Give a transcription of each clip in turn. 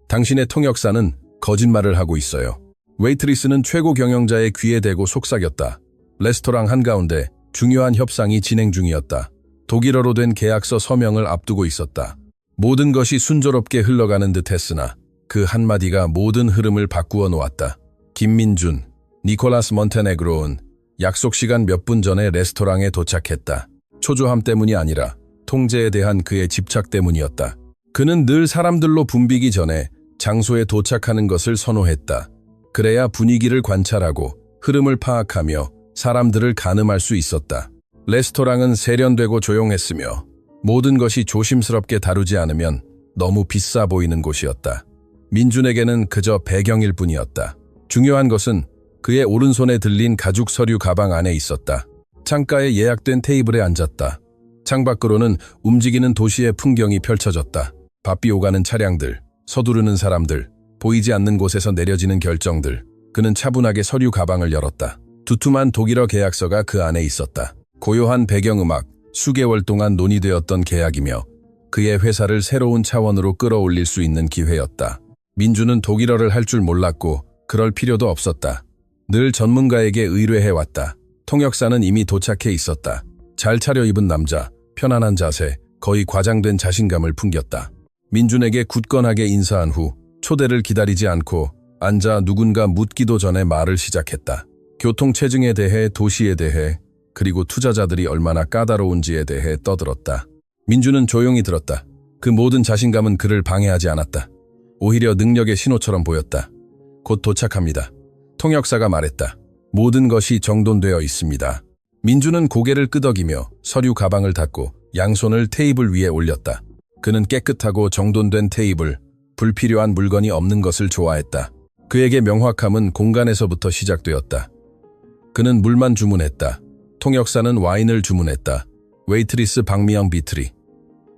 당신의 통역사는 거짓말을 하고 있어요. 웨이트리스는 최고 경영자의 귀에 대고 속삭였다. 레스토랑 한가운데 중요한 협상이 진행 중이었다. 독일어로 된 계약서 서명을 앞두고 있었다. 모든 것이 순조롭게 흘러가는 듯 했으나 그 한마디가 모든 흐름을 바꾸어 놓았다. 김민준, 니콜라스 몬테네그로는 약속 시간 몇 분 전에 레스토랑에 도착했다. 초조함 때문이 아니라 통제에 대한 그의 집착 때문이었다. 그는 늘 사람들로 붐비기 전에 장소에 도착하는 것을 선호했다. 그래야 분위기를 관찰하고 흐름을 파악하며 사람들을 가늠할 수 있었다. 레스토랑은 세련되고 조용했으며 모든 것이 조심스럽게 다루지 않으면 너무 비싸 보이는 곳이었다. 민준에게는 그저 배경일 뿐이었다. 중요한 것은 그의 오른손에 들린 가죽 서류 가방 안에 있었다. 창가에 예약된 테이블에 앉았다. 창밖으로는 움직이는 도시의 풍경이 펼쳐졌다. 바삐 오가는 차량들, 서두르는 사람들, 보이지 않는 곳에서 내려지는 결정들. 그는 차분하게 서류 가방을 열었다. 두툼한 독일어 계약서가 그 안에 있었다. 고요한 배경음악, 수개월 동안 논의되었던 계약이며 그의 회사를 새로운 차원으로 끌어올릴 수 있는 기회였다. 민주는 독일어를 할 줄 몰랐고 그럴 필요도 없었다. 늘 전문가에게 의뢰해왔다. 통역사는 이미 도착해 있었다. 잘 차려입은 남자, 편안한 자세, 거의 과장된 자신감을 풍겼다. 민준에게 굳건하게 인사한 후 초대를 기다리지 않고 앉아 누군가 묻기도 전에 말을 시작했다. 교통체증에 대해, 도시에 대해, 그리고 투자자들이 얼마나 까다로운지에 대해 떠들었다. 민준은 조용히 들었다. 그 모든 자신감은 그를 방해하지 않았다. 오히려 능력의 신호처럼 보였다. 곧 도착합니다. 통역사가 말했다. 모든 것이 정돈되어 있습니다. 민준은 고개를 끄덕이며 서류 가방을 닫고 양손을 테이블 위에 올렸다. 그는 깨끗하고 정돈된 테이블, 불필요한 물건이 없는 것을 좋아했다. 그에게 명확함은 공간에서부터 시작되었다. 그는 물만 주문했다. 통역사는 와인을 주문했다. 웨이트리스 박미영 비트리.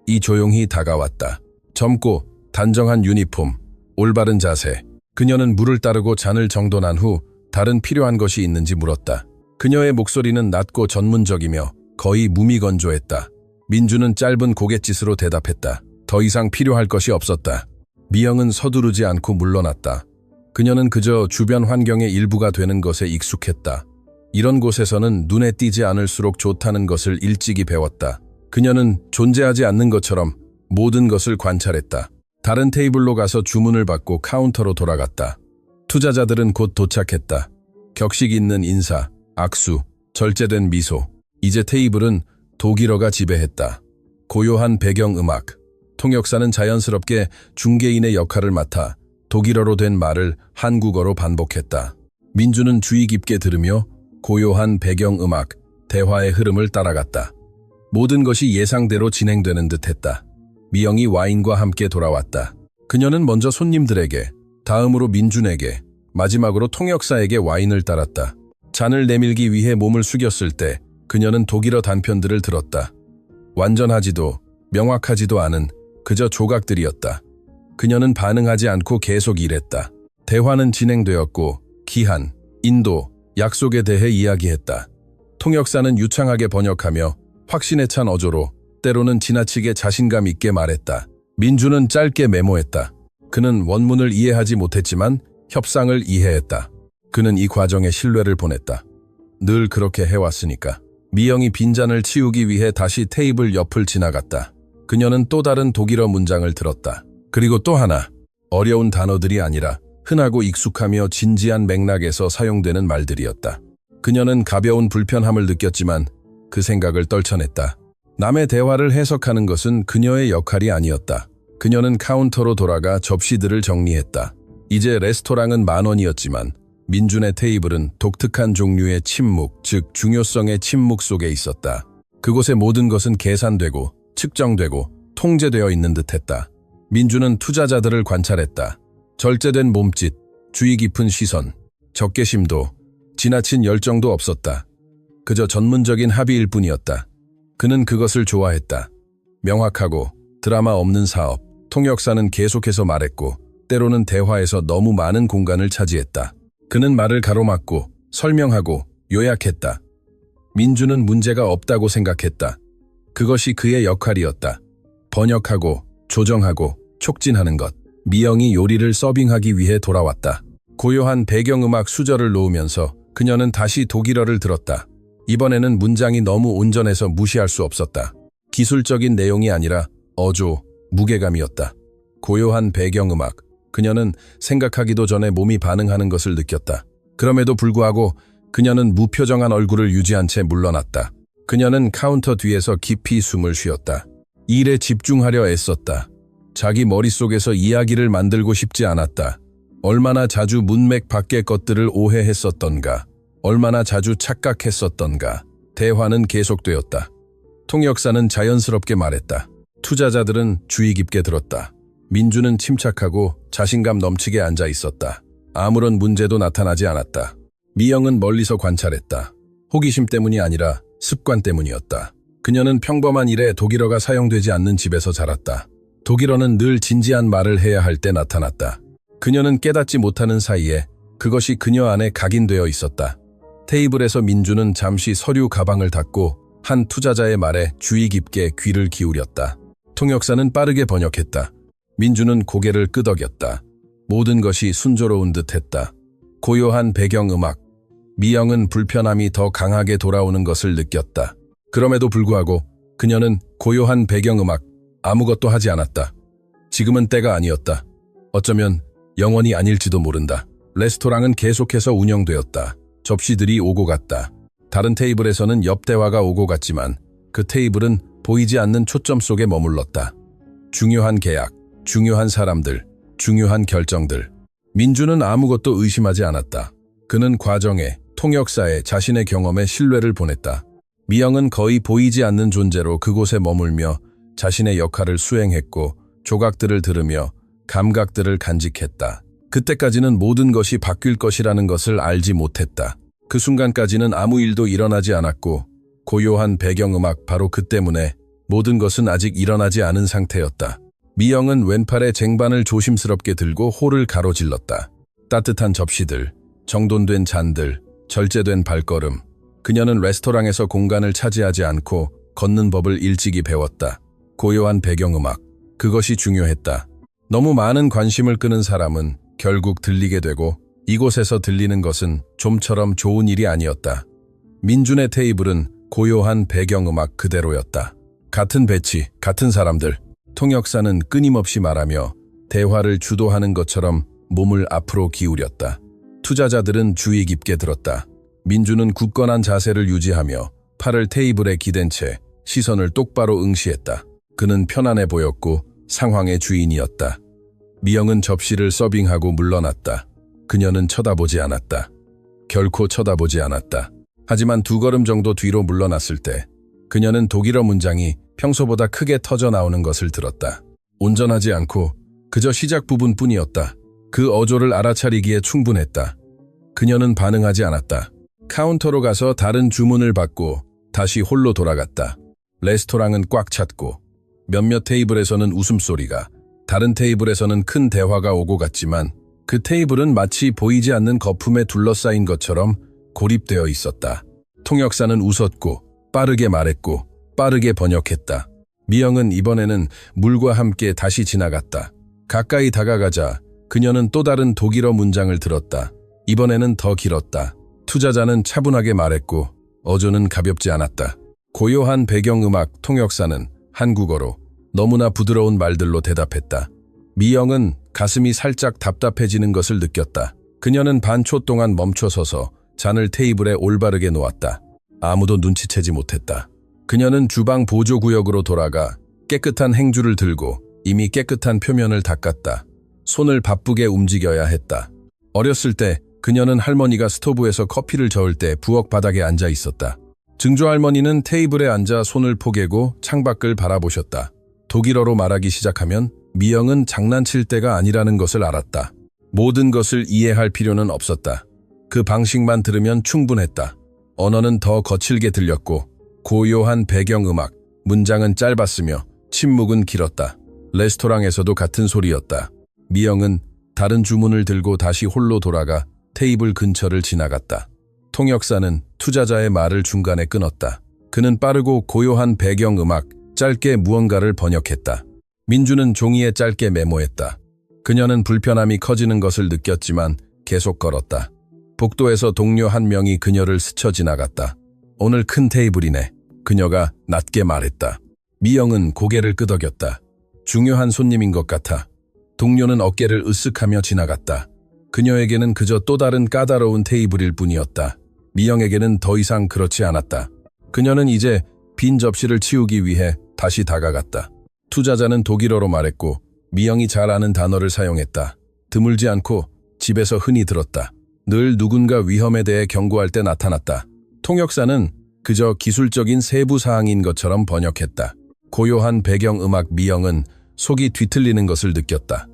이 조용히 다가왔다. 젊고 단정한 유니폼, 올바른 자세. 그녀는 물을 따르고 잔을 정돈한 후 다른 필요한 것이 있는지 물었다. 그녀의 목소리는 낮고 전문적이며 거의 무미건조했다. 민주는 짧은 고갯짓으로 대답했다. 더 이상 필요할 것이 없었다. 미영은 서두르지 않고 물러났다. 그녀는 그저 주변 환경의 일부가 되는 것에 익숙했다. 이런 곳에서는 눈에 띄지 않을수록 좋다는 것을 일찍이 배웠다. 그녀는 존재하지 않는 것처럼 모든 것을 관찰했다. 다른 테이블로 가서 주문을 받고 카운터로 돌아갔다. 투자자들은 곧 도착했다. 격식 있는 인사, 악수, 절제된 미소. 이제 테이블은 독일어가 지배했다. 고요한 배경음악. 통역사는 자연스럽게 중개인의 역할을 맡아 독일어로 된 말을 한국어로 반복했다. 민주는 주의 깊게 들으며 고요한 배경음악, 대화의 흐름을 따라갔다. 모든 것이 예상대로 진행되는 듯했다. 미영이 와인과 함께 돌아왔다. 그녀는 먼저 손님들에게, 다음으로 민준에게, 마지막으로 통역사에게 와인을 따랐다. 잔을 내밀기 위해 몸을 숙였을 때 그녀는 독일어 단편들을 들었다. 완전하지도 명확하지도 않은 그저 조각들이었다. 그녀는 반응하지 않고 계속 일했다. 대화는 진행되었고 기한, 인도, 약속에 대해 이야기했다. 통역사는 유창하게 번역하며 확신에 찬 어조로 때로는 지나치게 자신감 있게 말했다. 민주는 짧게 메모했다. 그는 원문을 이해하지 못했지만 협상을 이해했다. 그는 이 과정에 신뢰를 보냈다. 늘 그렇게 해왔으니까. 미영이 빈잔을 치우기 위해 다시 테이블 옆을 지나갔다. 그녀는 또 다른 독일어 문장을 들었다. 그리고 또 하나, 어려운 단어들이 아니라 흔하고 익숙하며 진지한 맥락에서 사용되는 말들이었다. 그녀는 가벼운 불편함을 느꼈지만 그 생각을 떨쳐냈다. 남의 대화를 해석하는 것은 그녀의 역할이 아니었다. 그녀는 카운터로 돌아가 접시들을 정리했다. 이제 레스토랑은 10,000원이었지만 민준의 테이블은 독특한 종류의 침묵, 즉 중요성의 침묵 속에 있었다. 그곳의 모든 것은 계산되고 측정되고 통제되어 있는 듯했다. 민준은 투자자들을 관찰했다. 절제된 몸짓, 주의 깊은 시선, 적개심도, 지나친 열정도 없었다. 그저 전문적인 합의일 뿐이었다. 그는 그것을 좋아했다. 명확하고 드라마 없는 사업, 통역사는 계속해서 말했고 때로는 대화에서 너무 많은 공간을 차지했다. 그는 말을 가로막고 설명하고 요약했다. 민주는 문제가 없다고 생각했다. 그것이 그의 역할이었다. 번역하고 조정하고 촉진하는 것. 미영이 요리를 서빙하기 위해 돌아왔다. 고요한 배경음악 수저를 놓으면서 그녀는 다시 독일어를 들었다. 이번에는 문장이 너무 온전해서 무시할 수 없었다. 기술적인 내용이 아니라 어조, 무게감이었다. 고요한 배경음악. 그녀는 생각하기도 전에 몸이 반응하는 것을 느꼈다. 그럼에도 불구하고 그녀는 무표정한 얼굴을 유지한 채 물러났다. 그녀는 카운터 뒤에서 깊이 숨을 쉬었다. 일에 집중하려 애썼다. 자기 머릿속에서 이야기를 만들고 싶지 않았다. 얼마나 자주 문맥 밖의 것들을 오해했었던가. 얼마나 자주 착각했었던가. 대화는 계속되었다. 통역사는 자연스럽게 말했다. 투자자들은 주의 깊게 들었다. 민주는 침착하고 자신감 넘치게 앉아 있었다. 아무런 문제도 나타나지 않았다. 미영은 멀리서 관찰했다. 호기심 때문이 아니라 습관 때문이었다. 그녀는 평범한 일에 독일어가 사용되지 않는 집에서 자랐다. 독일어는 늘 진지한 말을 해야 할 때 나타났다. 그녀는 깨닫지 못하는 사이에 그것이 그녀 안에 각인되어 있었다. 테이블에서 민주는 잠시 서류 가방을 닫고 한 투자자의 말에 주의 깊게 귀를 기울였다. 통역사는 빠르게 번역했다. 민주는 고개를 끄덕였다. 모든 것이 순조로운 듯했다. 고요한 배경음악. 미영은 불편함이 더 강하게 돌아오는 것을 느꼈다. 그럼에도 불구하고 그녀는 고요한 배경음악, 아무것도 하지 않았다. 지금은 때가 아니었다. 어쩌면 영원히 아닐지도 모른다. 레스토랑은 계속해서 운영되었다. 접시들이 오고 갔다. 다른 테이블에서는 옆 대화가 오고 갔지만 그 테이블은 보이지 않는 초점 속에 머물렀다. 중요한 계약, 중요한 사람들, 중요한 결정들. 민주는 아무것도 의심하지 않았다. 그는 과정에, 통역사에 자신의 경험에 신뢰를 보냈다. 미영은 거의 보이지 않는 존재로 그곳에 머물며 자신의 역할을 수행했고 조각들을 들으며 감각들을 간직했다. 그때까지는 모든 것이 바뀔 것이라는 것을 알지 못했다. 그 순간까지는 아무 일도 일어나지 않았고 고요한 배경음악 바로 그 때문에 모든 것은 아직 일어나지 않은 상태였다. 미영은 왼팔에 쟁반을 조심스럽게 들고 홀을 가로질렀다. 따뜻한 접시들, 정돈된 잔들, 절제된 발걸음. 그녀는 레스토랑에서 공간을 차지하지 않고 걷는 법을 일찍이 배웠다. 고요한 배경음악, 그것이 중요했다. 너무 많은 관심을 끄는 사람은 결국 들리게 되고 이곳에서 들리는 것은 좀처럼 좋은 일이 아니었다. 민준의 테이블은 고요한 배경음악 그대로였다. 같은 배치, 같은 사람들. 통역사는 끊임없이 말하며 대화를 주도하는 것처럼 몸을 앞으로 기울였다. 투자자들은 주의 깊게 들었다. 민주는 굳건한 자세를 유지하며 팔을 테이블에 기댄 채 시선을 똑바로 응시했다. 그는 편안해 보였고 상황의 주인이었다. 미영은 접시를 서빙하고 물러났다. 그녀는 쳐다보지 않았다. 결코 쳐다보지 않았다. 하지만 2걸음 정도 뒤로 물러났을 때 그녀는 독일어 문장이 평소보다 크게 터져 나오는 것을 들었다. 온전하지 않고 그저 시작 부분뿐이었다. 그 어조를 알아차리기에 충분했다. 그녀는 반응하지 않았다. 카운터로 가서 다른 주문을 받고 다시 홀로 돌아갔다. 레스토랑은 꽉 찼고 몇몇 테이블에서는 웃음소리가, 다른 테이블에서는 큰 대화가 오고 갔지만 그 테이블은 마치 보이지 않는 거품에 둘러싸인 것처럼 고립되어 있었다. 통역사는 웃었고 빠르게 말했고 빠르게 번역했다. 미영은 이번에는 물과 함께 다시 지나갔다. 가까이 다가가자 그녀는 또 다른 독일어 문장을 들었다. 이번에는 더 길었다. 투자자는 차분하게 말했고 어조는 가볍지 않았다. 고요한 배경음악 통역사는 한국어로 너무나 부드러운 말들로 대답했다. 미영은 가슴이 살짝 답답해지는 것을 느꼈다. 그녀는 반초 동안 멈춰서서 잔을 테이블에 올바르게 놓았다. 아무도 눈치채지 못했다. 그녀는 주방 보조구역으로 돌아가 깨끗한 행주를 들고 이미 깨끗한 표면을 닦았다. 손을 바쁘게 움직여야 했다. 어렸을 때 그녀는 할머니가 스토브에서 커피를 저을 때 부엌 바닥에 앉아 있었다. 증조할머니는 테이블에 앉아 손을 포개고 창밖을 바라보셨다. 독일어로 말하기 시작하면 미영은 장난칠 때가 아니라는 것을 알았다. 모든 것을 이해할 필요는 없었다. 그 방식만 들으면 충분했다. 언어는 더 거칠게 들렸고 고요한 배경음악, 문장은 짧았으며 침묵은 길었다. 레스토랑에서도 같은 소리였다. 미영은 다른 주문을 들고 다시 홀로 돌아가 테이블 근처를 지나갔다. 통역사는 투자자의 말을 중간에 끊었다. 그는 빠르고 고요한 배경음악, 짧게 무언가를 번역했다. 민주는 종이에 짧게 메모했다. 그녀는 불편함이 커지는 것을 느꼈지만 계속 걸었다. 복도에서 동료 한 명이 그녀를 스쳐 지나갔다. 오늘 큰 테이블이네. 그녀가 낮게 말했다. 미영은 고개를 끄덕였다. 중요한 손님인 것 같아. 동료는 어깨를 으쓱하며 지나갔다. 그녀에게는 그저 또 다른 까다로운 테이블일 뿐이었다. 미영에게는 더 이상 그렇지 않았다. 그녀는 이제 빈 접시를 치우기 위해 다시 다가갔다. 투자자는 독일어로 말했고 미영이 잘 아는 단어를 사용했다. 드물지 않고 집에서 흔히 들었다. 늘 누군가 위험에 대해 경고할 때 나타났다. 통역사는 그저 기술적인 세부 사항인 것처럼 번역했다. 고요한 배경음악 미영은 속이 뒤틀리는 것을 느꼈다.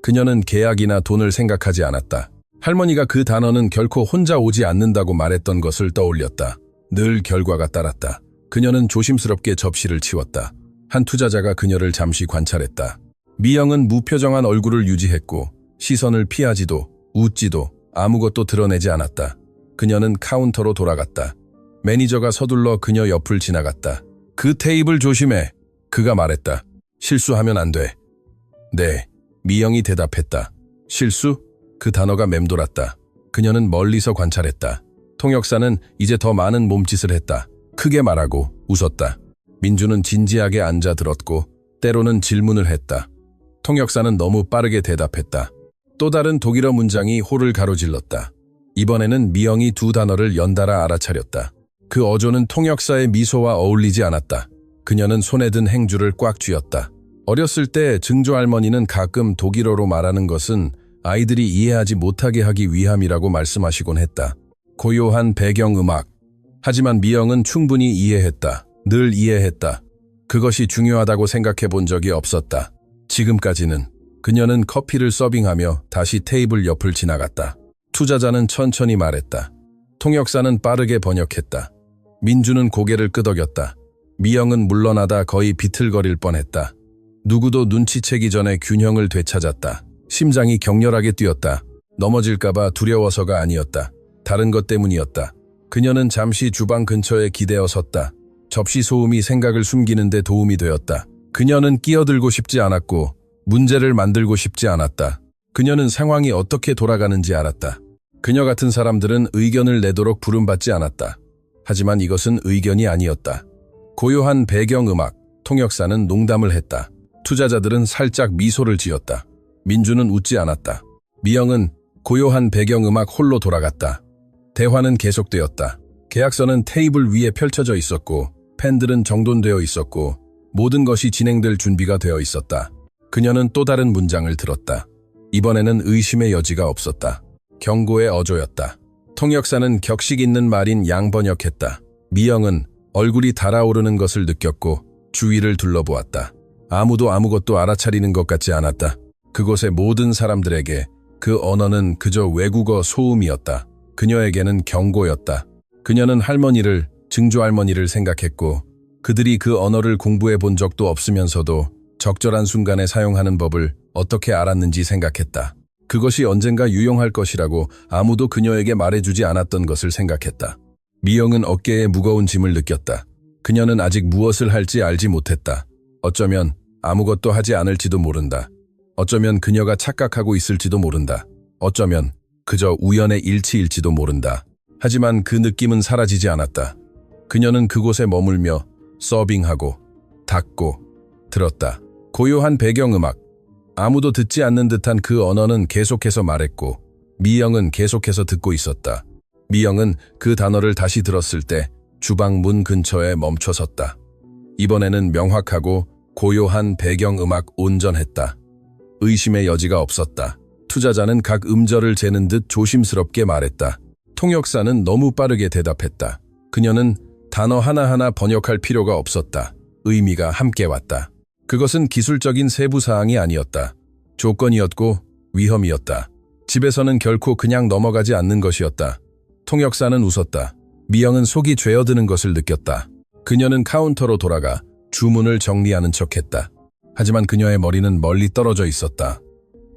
그녀는 계약이나 돈을 생각하지 않았다. 할머니가 그 단어는 결코 혼자 오지 않는다고 말했던 것을 떠올렸다. 늘 결과가 따랐다. 그녀는 조심스럽게 접시를 치웠다. 한 투자자가 그녀를 잠시 관찰했다. 미영은 무표정한 얼굴을 유지했고 시선을 피하지도 웃지도 아무것도 드러내지 않았다. 그녀는 카운터로 돌아갔다. 매니저가 서둘러 그녀 옆을 지나갔다. 그 테이블 조심해. 그가 말했다. 실수하면 안 돼. 네. 미영이 대답했다. 실수? 그 단어가 맴돌았다. 그녀는 멀리서 관찰했다. 통역사는 이제 더 많은 몸짓을 했다. 크게 말하고 웃었다. 민주는 진지하게 앉아 들었고 때로는 질문을 했다. 통역사는 너무 빠르게 대답했다. 또 다른 독일어 문장이 홀을 가로질렀다. 이번에는 미영이 두 단어를 연달아 알아차렸다. 그 어조는 통역사의 미소와 어울리지 않았다. 그녀는 손에 든 행주를 꽉 쥐었다. 어렸을 때 증조 할머니는 가끔 독일어로 말하는 것은 아이들이 이해하지 못하게 하기 위함이라고 말씀하시곤 했다. 고요한 배경음악. 하지만 미영은 충분히 이해했다. 늘 이해했다. 그것이 중요하다고 생각해 본 적이 없었다. 지금까지는. 그녀는 커피를 서빙하며 다시 테이블 옆을 지나갔다. 투자자는 천천히 말했다. 통역사는 빠르게 번역했다. 민주는 고개를 끄덕였다. 미영은 물러나다 거의 비틀거릴 뻔했다. 누구도 눈치채기 전에 균형을 되찾았다. 심장이 격렬하게 뛰었다. 넘어질까봐 두려워서가 아니었다. 다른 것 때문이었다. 그녀는 잠시 주방 근처에 기대어 섰다. 접시 소음이 생각을 숨기는 데 도움이 되었다. 그녀는 끼어들고 싶지 않았고 문제를 만들고 싶지 않았다. 그녀는 상황이 어떻게 돌아가는지 알았다. 그녀 같은 사람들은 의견을 내도록 부름받지 않았다. 하지만 이것은 의견이 아니었다. 고요한 배경음악, 통역사는 농담을 했다. 투자자들은 살짝 미소를 지었다. 민주는 웃지 않았다. 미영은 고요한 배경음악 홀로 돌아갔다. 대화는 계속되었다. 계약서는 테이블 위에 펼쳐져 있었고 펜들은 정돈되어 있었고 모든 것이 진행될 준비가 되어 있었다. 그녀는 또 다른 문장을 들었다. 이번에는 의심의 여지가 없었다. 경고의 어조였다. 통역사는 격식 있는 말인 양번역했다. 미영은 얼굴이 달아오르는 것을 느꼈고 주위를 둘러보았다. 아무도 아무것도 알아차리는 것 같지 않았다. 그곳의 모든 사람들에게 그 언어는 그저 외국어 소음이었다. 그녀에게는 경고였다. 그녀는 할머니를, 증조할머니를 생각했고 그들이 그 언어를 공부해 본 적도 없으면서도 적절한 순간에 사용하는 법을 어떻게 알았는지 생각했다. 그것이 언젠가 유용할 것이라고 아무도 그녀에게 말해주지 않았던 것을 생각했다. 미영은 어깨에 무거운 짐을 느꼈다. 그녀는 아직 무엇을 할지 알지 못했다. 어쩌면 아무것도 하지 않을지도 모른다. 어쩌면 그녀가 착각하고 있을지도 모른다. 어쩌면 그저 우연의 일치일지도 모른다. 하지만 그 느낌은 사라지지 않았다. 그녀는 그곳에 머물며 서빙하고 닫고 들었다. 고요한 배경음악. 아무도 듣지 않는 듯한 그 언어는 계속해서 말했고 미영은 계속해서 듣고 있었다. 미영은 그 단어를 다시 들었을 때 주방 문 근처에 멈춰섰다. 이번에는 명확하고 고요한 배경음악 온전했다. 의심의 여지가 없었다. 투자자는 각 음절을 재는 듯 조심스럽게 말했다. 통역사는 너무 빠르게 대답했다. 그녀는 단어 하나하나 번역할 필요가 없었다. 의미가 함께 왔다. 그것은 기술적인 세부 사항이 아니었다. 조건이었고 위험이었다. 집에서는 결코 그냥 넘어가지 않는 것이었다. 통역사는 웃었다. 미영은 속이 죄어드는 것을 느꼈다. 그녀는 카운터로 돌아가 주문을 정리하는 척했다. 하지만 그녀의 머리는 멀리 떨어져 있었다.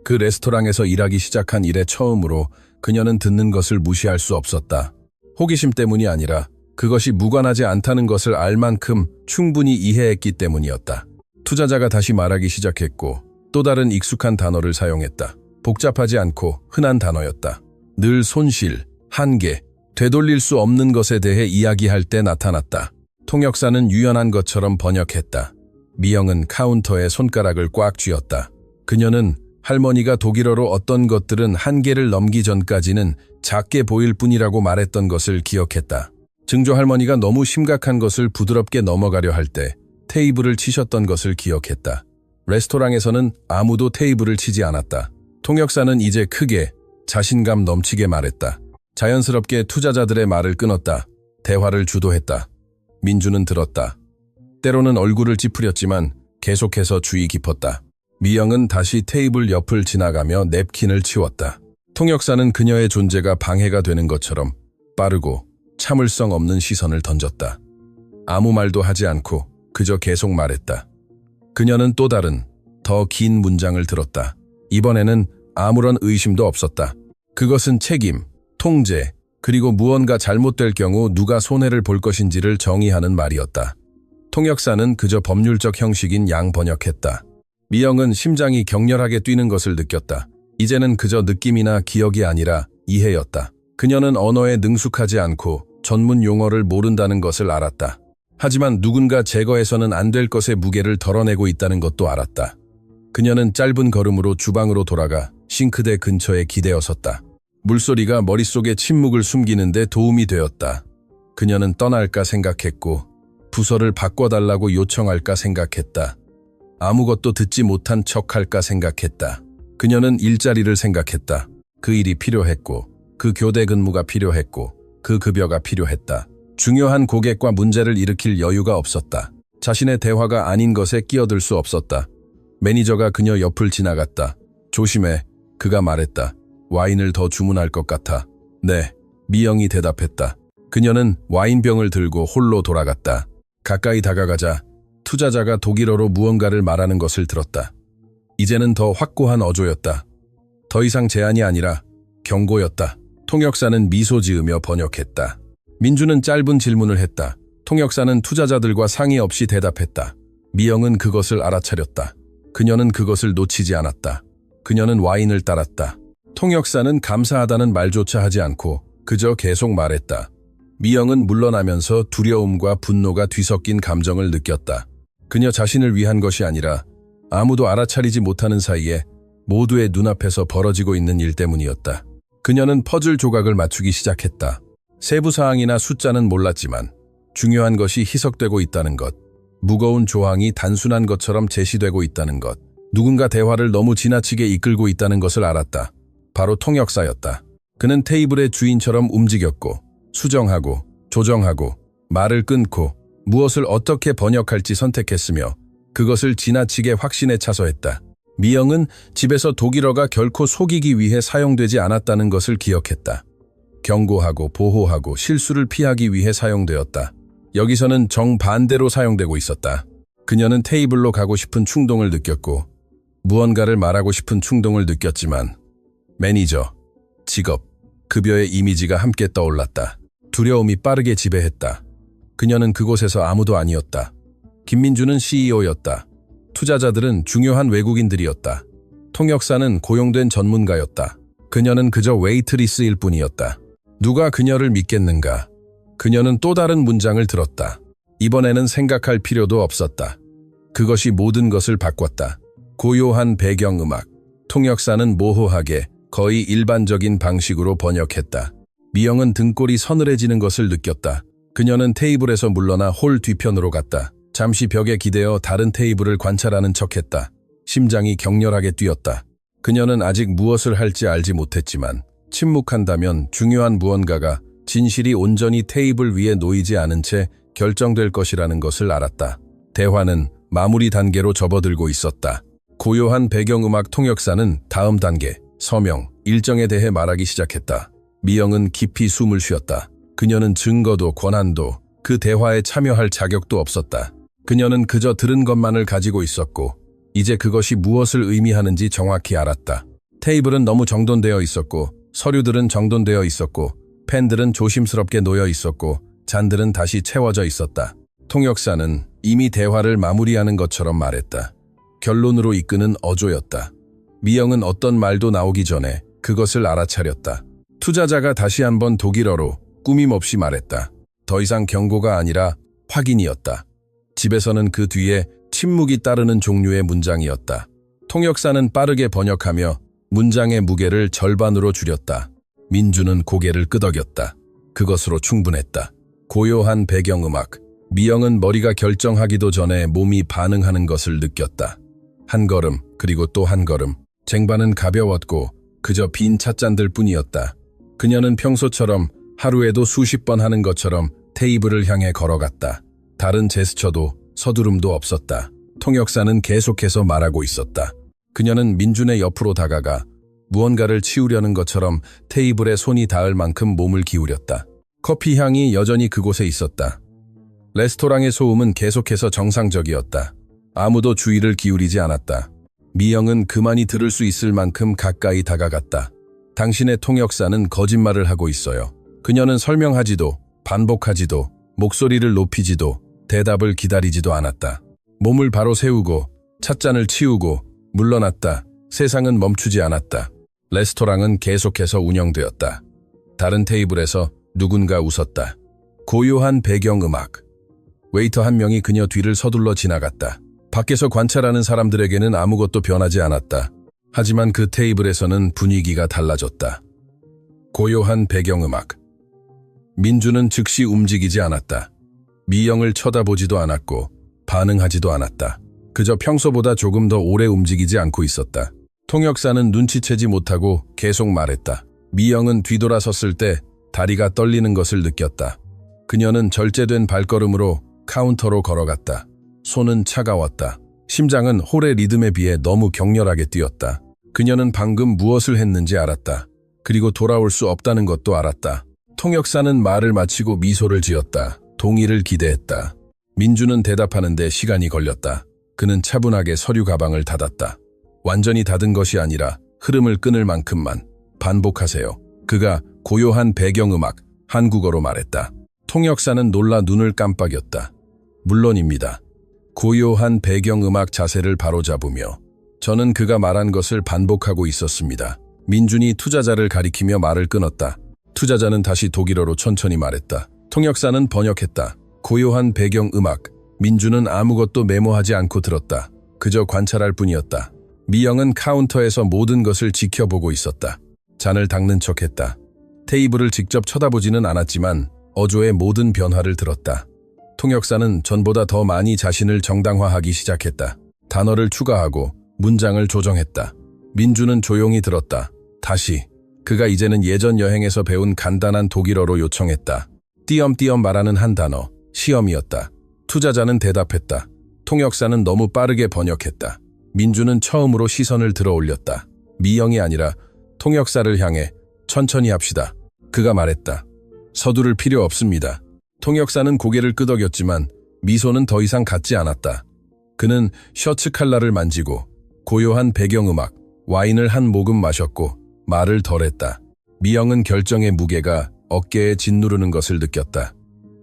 그 레스토랑에서 일하기 시작한 이래 처음으로 그녀는 듣는 것을 무시할 수 없었다. 호기심 때문이 아니라 그것이 무관하지 않다는 것을 알 만큼 충분히 이해했기 때문이었다. 투자자가 다시 말하기 시작했고 또 다른 익숙한 단어를 사용했다. 복잡하지 않고 흔한 단어였다. 늘 손실, 한계, 되돌릴 수 없는 것에 대해 이야기할 때 나타났다. 통역사는 유연한 것처럼 번역했다. 미영은 카운터에 손가락을 꽉 쥐었다. 그녀는 할머니가 독일어로 어떤 것들은 한계를 넘기 전까지는 작게 보일 뿐이라고 말했던 것을 기억했다. 증조 할머니가 너무 심각한 것을 부드럽게 넘어가려 할 때 테이블을 치셨던 것을 기억했다. 레스토랑에서는 아무도 테이블을 치지 않았다. 통역사는 이제 크게, 자신감 넘치게 말했다. 자연스럽게 투자자들의 말을 끊었다. 대화를 주도했다. 민주는 들었다. 때로는 얼굴을 찌푸렸지만 계속해서 주의 깊었다. 미영은 다시 테이블 옆을 지나가며 냅킨을 치웠다. 통역사는 그녀의 존재가 방해가 되는 것처럼 빠르고 참을성 없는 시선을 던졌다. 아무 말도 하지 않고 그저 계속 말했다. 그녀는 또 다른, 더 긴 문장을 들었다. 이번에는 아무런 의심도 없었다. 그것은 책임, 통제, 그리고 무언가 잘못될 경우 누가 손해를 볼 것인지를 정의하는 말이었다. 통역사는 그저 법률적 형식인 양번역했다. 미영은 심장이 격렬하게 뛰는 것을 느꼈다. 이제는 그저 느낌이나 기억이 아니라 이해였다. 그녀는 언어에 능숙하지 않고 전문 용어를 모른다는 것을 알았다. 하지만 누군가 제거해서는 안 될 것의 무게를 덜어내고 있다는 것도 알았다. 그녀는 짧은 걸음으로 주방으로 돌아가 싱크대 근처에 기대어 섰다. 물소리가 머릿속에 침묵을 숨기는데 도움이 되었다. 그녀는 떠날까 생각했고 부서를 바꿔달라고 요청할까 생각했다. 아무것도 듣지 못한 척할까 생각했다. 그녀는 일자리를 생각했다. 그 일이 필요했고 그 교대 근무가 필요했고 그 급여가 필요했다. 중요한 고객과 문제를 일으킬 여유가 없었다. 자신의 대화가 아닌 것에 끼어들 수 없었다. 매니저가 그녀 옆을 지나갔다. 조심해, 그가 말했다. 와인을 더 주문할 것 같아. 네, 미영이 대답했다. 그녀는 와인병을 들고 홀로 돌아갔다. 가까이 다가가자 투자자가 독일어로 무언가를 말하는 것을 들었다. 이제는 더 확고한 어조였다. 더 이상 제안이 아니라 경고였다. 통역사는 미소 지으며 번역했다. 민주는 짧은 질문을 했다. 통역사는 투자자들과 상의 없이 대답했다. 미영은 그것을 알아차렸다. 그녀는 그것을 놓치지 않았다. 그녀는 와인을 따랐다. 통역사는 감사하다는 말조차 하지 않고 그저 계속 말했다. 미영은 물러나면서 두려움과 분노가 뒤섞인 감정을 느꼈다. 그녀 자신을 위한 것이 아니라 아무도 알아차리지 못하는 사이에 모두의 눈앞에서 벌어지고 있는 일 때문이었다. 그녀는 퍼즐 조각을 맞추기 시작했다. 세부 사항이나 숫자는 몰랐지만 중요한 것이 희석되고 있다는 것, 무거운 조항이 단순한 것처럼 제시되고 있다는 것, 누군가 대화를 너무 지나치게 이끌고 있다는 것을 알았다. 바로 통역사였다. 그는 테이블의 주인처럼 움직였고 수정하고 조정하고 말을 끊고 무엇을 어떻게 번역할지 선택했으며 그것을 지나치게 확신에 차서 했다. 미영은 집에서 독일어가 결코 속이기 위해 사용되지 않았다는 것을 기억했다. 경고하고 보호하고 실수를 피하기 위해 사용되었다. 여기서는 정반대로 사용되고 있었다. 그녀는 테이블로 가고 싶은 충동을 느꼈고 무언가를 말하고 싶은 충동을 느꼈지만 매니저, 직업, 급여의 이미지가 함께 떠올랐다. 두려움이 빠르게 지배했다. 그녀는 그곳에서 아무도 아니었다. 김민주는 CEO였다. 투자자들은 중요한 외국인들이었다. 통역사는 고용된 전문가였다. 그녀는 그저 웨이트리스일 뿐이었다. 누가 그녀를 믿겠는가? 그녀는 또 다른 문장을 들었다. 이번에는 생각할 필요도 없었다. 그것이 모든 것을 바꿨다. 고요한 배경음악. 통역사는 모호하게 거의 일반적인 방식으로 번역했다. 미영은 등골이 서늘해지는 것을 느꼈다. 그녀는 테이블에서 물러나 홀 뒤편으로 갔다. 잠시 벽에 기대어 다른 테이블을 관찰하는 척했다. 심장이 격렬하게 뛰었다. 그녀는 아직 무엇을 할지 알지 못했지만 침묵한다면 중요한 무언가가 진실이 온전히 테이블 위에 놓이지 않은 채 결정될 것이라는 것을 알았다. 대화는 마무리 단계로 접어들고 있었다. 고요한 배경음악. 통역사는 다음 단계, 서명, 일정에 대해 말하기 시작했다. 미영은 깊이 숨을 쉬었다. 그녀는 증거도 권한도 그 대화에 참여할 자격도 없었다. 그녀는 그저 들은 것만을 가지고 있었고 이제 그것이 무엇을 의미하는지 정확히 알았다. 테이블은 너무 정돈되어 있었고 서류들은 정돈되어 있었고 펜들은 조심스럽게 놓여 있었고 잔들은 다시 채워져 있었다. 통역사는 이미 대화를 마무리하는 것처럼 말했다. 결론으로 이끄는 어조였다. 미영은 어떤 말도 나오기 전에 그것을 알아차렸다. 투자자가 다시 한번 독일어로 꾸밈없이 말했다. 더 이상 경고가 아니라 확인이었다. 집에서는 그 뒤에 침묵이 따르는 종류의 문장이었다. 통역사는 빠르게 번역하며 문장의 무게를 절반으로 줄였다. 민주는 고개를 끄덕였다. 그것으로 충분했다. 고요한 배경음악. 미영은 머리가 결정하기도 전에 몸이 반응하는 것을 느꼈다. 한 걸음, 그리고 또 한 걸음. 쟁반은 가벼웠고 그저 빈 찻잔들 뿐이었다. 그녀는 평소처럼 하루에도 수십 번 하는 것처럼 테이블을 향해 걸어갔다. 다른 제스처도 서두름도 없었다. 통역사는 계속해서 말하고 있었다. 그녀는 민준의 옆으로 다가가 무언가를 치우려는 것처럼 테이블에 손이 닿을 만큼 몸을 기울였다. 커피 향이 여전히 그곳에 있었다. 레스토랑의 소음은 계속해서 정상적이었다. 아무도 주의를 기울이지 않았다. 미영은 그만이 들을 수 있을 만큼 가까이 다가갔다. 당신의 통역사는 거짓말을 하고 있어요. 그녀는 설명하지도 반복하지도 목소리를 높이지도 대답을 기다리지도 않았다. 몸을 바로 세우고 찻잔을 치우고 물러났다. 세상은 멈추지 않았다. 레스토랑은 계속해서 운영되었다. 다른 테이블에서 누군가 웃었다. 고요한 배경음악. 웨이터 한 명이 그녀 뒤를 서둘러 지나갔다. 밖에서 관찰하는 사람들에게는 아무것도 변하지 않았다. 하지만 그 테이블에서는 분위기가 달라졌다. 고요한 배경음악. 민주는 즉시 움직이지 않았다. 미영을 쳐다보지도 않았고 반응하지도 않았다. 그저 평소보다 조금 더 오래 움직이지 않고 있었다. 통역사는 눈치채지 못하고 계속 말했다. 미영은 뒤돌아섰을 때 다리가 떨리는 것을 느꼈다. 그녀는 절제된 발걸음으로 카운터로 걸어갔다. 손은 차가웠다. 심장은 홀의 리듬에 비해 너무 격렬하게 뛰었다. 그녀는 방금 무엇을 했는지 알았다. 그리고 돌아올 수 없다는 것도 알았다. 통역사는 말을 마치고 미소를 지었다. 동의를 기대했다. 민주는 대답하는데 시간이 걸렸다. 그는 차분하게 서류 가방을 닫았다. 완전히 닫은 것이 아니라 흐름을 끊을 만큼만. 반복하세요. 그가 고요한 배경음악, 한국어로 말했다. 통역사는 놀라 눈을 깜빡였다. 물론입니다. 고요한 배경음악 자세를 바로잡으며 저는 그가 말한 것을 반복하고 있었습니다. 민준이 투자자를 가리키며 말을 끊었다. 투자자는 다시 독일어로 천천히 말했다. 통역사는 번역했다. 고요한 배경음악. 민준은 아무것도 메모하지 않고 들었다. 그저 관찰할 뿐이었다. 미영은 카운터에서 모든 것을 지켜보고 있었다. 잔을 닦는 척했다. 테이블을 직접 쳐다보지는 않았지만 어조의 모든 변화를 들었다. 통역사는 전보다 더 많이 자신을 정당화하기 시작했다. 단어를 추가하고 문장을 조정했다. 민주는 조용히 들었다. 다시 그가 이제는 예전 여행에서 배운 간단한 독일어로 요청했다. 띄엄띄엄 말하는 한 단어, 시험이었다. 투자자는 대답했다. 통역사는 너무 빠르게 번역했다. 민주는 처음으로 시선을 들어 올렸다. 미영이 아니라 통역사를 향해 천천히 합시다. 그가 말했다. 서두를 필요 없습니다. 통역사는 고개를 끄덕였지만 미소는 더 이상 갖지 않았다. 그는 셔츠 칼라를 만지고 고요한 배경음악, 와인을 한 모금 마셨고 말을 덜했다. 미영은 결정의 무게가 어깨에 짓누르는 것을 느꼈다.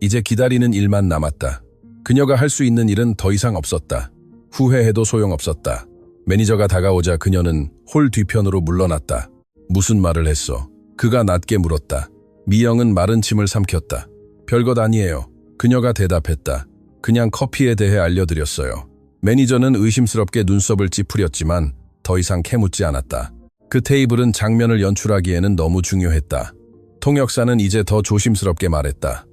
이제 기다리는 일만 남았다. 그녀가 할 수 있는 일은 더 이상 없었다. 후회해도 소용없었다. 매니저가 다가오자 그녀는 홀 뒤편으로 물러났다. 무슨 말을 했어? 그가 낮게 물었다. 미영은 마른 침을 삼켰다. 별것 아니에요. 그녀가 대답했다. 그냥 커피에 대해 알려드렸어요. 매니저는 의심스럽게 눈썹을 찌푸렸지만 더 이상 캐묻지 않았다. 그 테이블은 장면을 연출하기에는 너무 중요했다. 통역사는 이제 더 조심스럽게 말했다.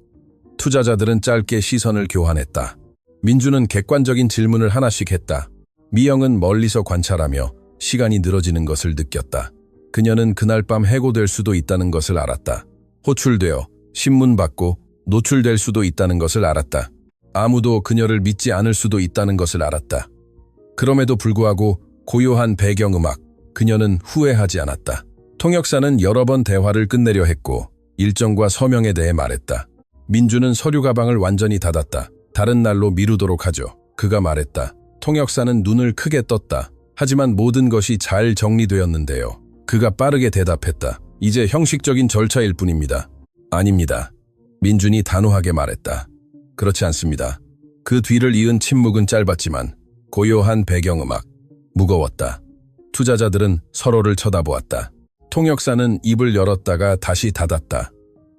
투자자들은 짧게 시선을 교환했다. 민주는 객관적인 질문을 하나씩 했다. 미영은 멀리서 관찰하며 시간이 늘어지는 것을 느꼈다. 그녀는 그날 밤 해고될 수도 있다는 것을 알았다. 호출되어 신문 받고 노출될 수도 있다는 것을 알았다. 아무도 그녀를 믿지 않을 수도 있다는 것을 알았다. 그럼에도 불구하고 고요한 배경음악, 그녀는 후회하지 않았다. 통역사는 여러 번 대화를 끝내려 했고 일정과 서명에 대해 말했다. 민주는 서류 가방을 완전히 닫았다. 다른 날로 미루도록 하죠. 그가 말했다. 통역사는 눈을 크게 떴다. 하지만 모든 것이 잘 정리되었는데요. 그가 빠르게 대답했다. 이제 형식적인 절차일 뿐입니다. 아닙니다. 민준이 단호하게 말했다. 그렇지 않습니다. 그 뒤를 이은 침묵은 짧았지만 고요한 배경음악, 무거웠다. 투자자들은 서로를 쳐다보았다. 통역사는 입을 열었다가 다시 닫았다.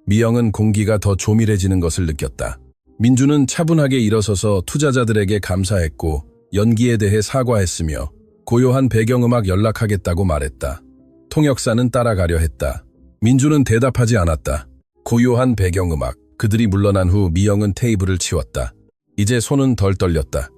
미영은 공기가 더 조밀해지는 것을 느꼈다. 민주는 차분하게 일어서서 투자자들에게 감사했고 연기에 대해 사과했으며 고요한 배경음악 연락하겠다고 말했다. 통역사는 따라가려 했다. 민주는 대답하지 않았다. 고요한 배경음악. 그들이 물러난 후 미영은 테이블을 치웠다. 이제 손은 덜 떨렸다.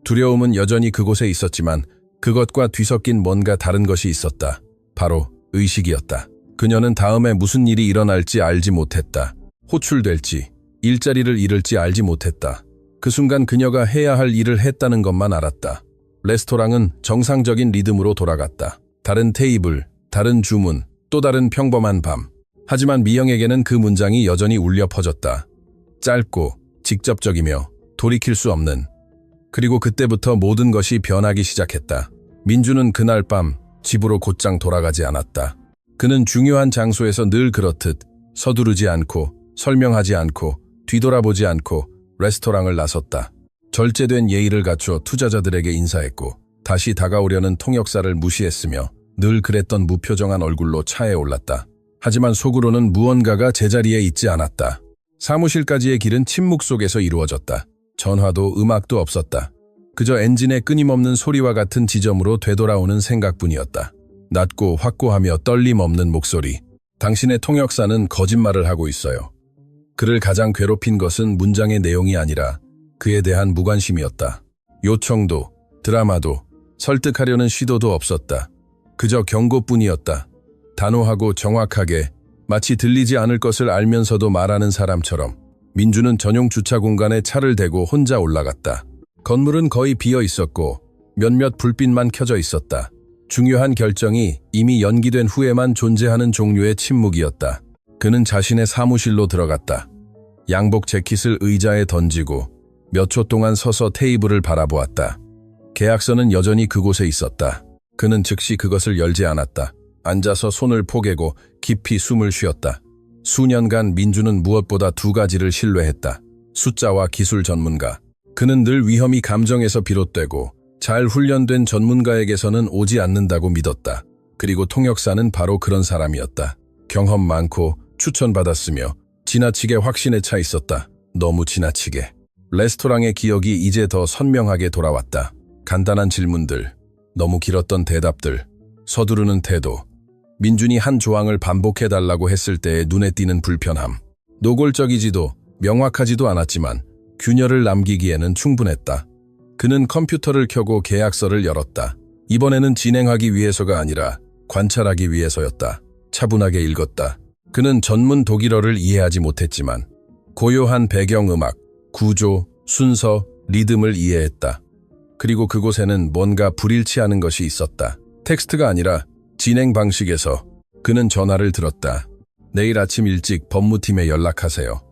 두려움은 여전히 그곳에 있었지만 그것과 뒤섞인 뭔가 다른 것이 있었다. 바로 의식이었다. 그녀는 다음에 무슨 일이 일어날지 알지 못했다. 호출될지, 일자리를 잃을지 알지 못했다. 그 순간 그녀가 해야 할 일을 했다는 것만 알았다. 레스토랑은 정상적인 리듬으로 돌아갔다. 다른 테이블, 다른 주문, 또 다른 평범한 밤. 하지만 미영에게는 그 문장이 여전히 울려 퍼졌다. 짧고 직접적이며 돌이킬 수 없는. 그리고 그때부터 모든 것이 변하기 시작했다. 민주는 그날 밤 집으로 곧장 돌아가지 않았다. 그는 중요한 장소에서 늘 그렇듯 서두르지 않고 설명하지 않고 뒤돌아보지 않고 레스토랑을 나섰다. 절제된 예의를 갖춰 투자자들에게 인사했고 다시 다가오려는 통역사를 무시했으며 늘 그랬던 무표정한 얼굴로 차에 올랐다. 하지만 속으로는 무언가가 제자리에 있지 않았다. 사무실까지의 길은 침묵 속에서 이루어졌다. 전화도 음악도 없었다. 그저 엔진의 끊임없는 소리와 같은 지점으로 되돌아오는 생각뿐이었다. 낮고 확고하며 떨림 없는 목소리. 당신의 통역사는 거짓말을 하고 있어요. 그를 가장 괴롭힌 것은 문장의 내용이 아니라 그에 대한 무관심이었다. 요청도, 드라마도, 설득하려는 시도도 없었다. 그저 경고뿐이었다. 단호하고 정확하게 마치 들리지 않을 것을 알면서도 말하는 사람처럼. 민주는 전용 주차 공간에 차를 대고 혼자 올라갔다. 건물은 거의 비어 있었고 몇몇 불빛만 켜져 있었다. 중요한 결정이 이미 연기된 후에만 존재하는 종류의 침묵이었다. 그는 자신의 사무실로 들어갔다. 양복 재킷을 의자에 던지고 몇 초 동안 서서 테이블을 바라보았다. 계약서는 여전히 그곳에 있었다. 그는 즉시 그것을 열지 않았다. 앉아서 손을 포개고 깊이 숨을 쉬었다. 수년간 민주는 무엇보다 두 가지를 신뢰했다. 숫자와 기술 전문가. 그는 늘 위험이 감정에서 비롯되고 잘 훈련된 전문가에게서는 오지 않는다고 믿었다. 그리고 통역사는 바로 그런 사람이었다. 경험 많고 추천받았으며 지나치게 확신에 차 있었다. 너무 지나치게. 레스토랑의 기억이 이제 더 선명하게 돌아왔다. 간단한 질문들, 너무 길었던 대답들, 서두르는 태도. 민준이 한 조항을 반복해달라고 했을 때의 눈에 띄는 불편함. 노골적이지도 명확하지도 않았지만 균열을 남기기에는 충분했다. 그는 컴퓨터를 켜고 계약서를 열었다. 이번에는 진행하기 위해서가 아니라 관찰하기 위해서였다. 차분하게 읽었다. 그는 전문 독일어를 이해하지 못했지만 고요한 배경음악, 구조, 순서, 리듬을 이해했다. 그리고 그곳에는 뭔가 불일치하는 것이 있었다. 텍스트가 아니라 진행 방식에서. 그는 전화를 들었다. 내일 아침 일찍 법무팀에 연락하세요.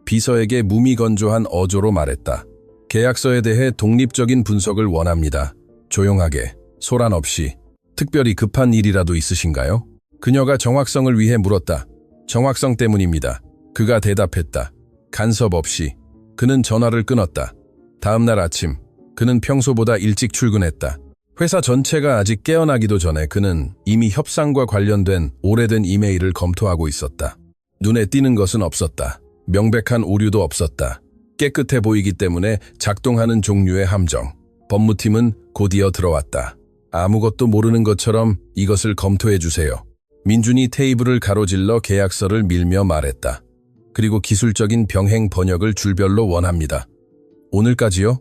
비서에게 무미건조한 어조로 말했다. 계약서에 대해 독립적인 분석을 원합니다. 조용하게, 소란 없이. 특별히 급한 일이라도 있으신가요? 그녀가 정확성을 위해 물었다. 정확성 때문입니다. 그가 대답했다. 간섭 없이. 그는 전화를 끊었다. 다음 날 아침, 그는 평소보다 일찍 출근했다. 회사 전체가 아직 깨어나기도 전에 그는 이미 협상과 관련된 오래된 이메일을 검토하고 있었다. 눈에 띄는 것은 없었다. 명백한 오류도 없었다. 깨끗해 보이기 때문에 작동하는 종류의 함정. 법무팀은 곧이어 들어왔다. 아무것도 모르는 것처럼 이것을 검토해 주세요. 민준이 테이블을 가로질러 계약서를 밀며 말했다. 그리고 기술적인 병행 번역을 줄별로 원합니다. 오늘까지요?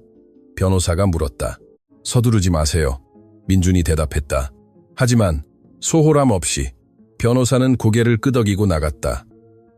변호사가 물었다. 서두르지 마세요. 민준이 대답했다. 하지만 소홀함 없이 변호사는 고개를 끄덕이고 나갔다.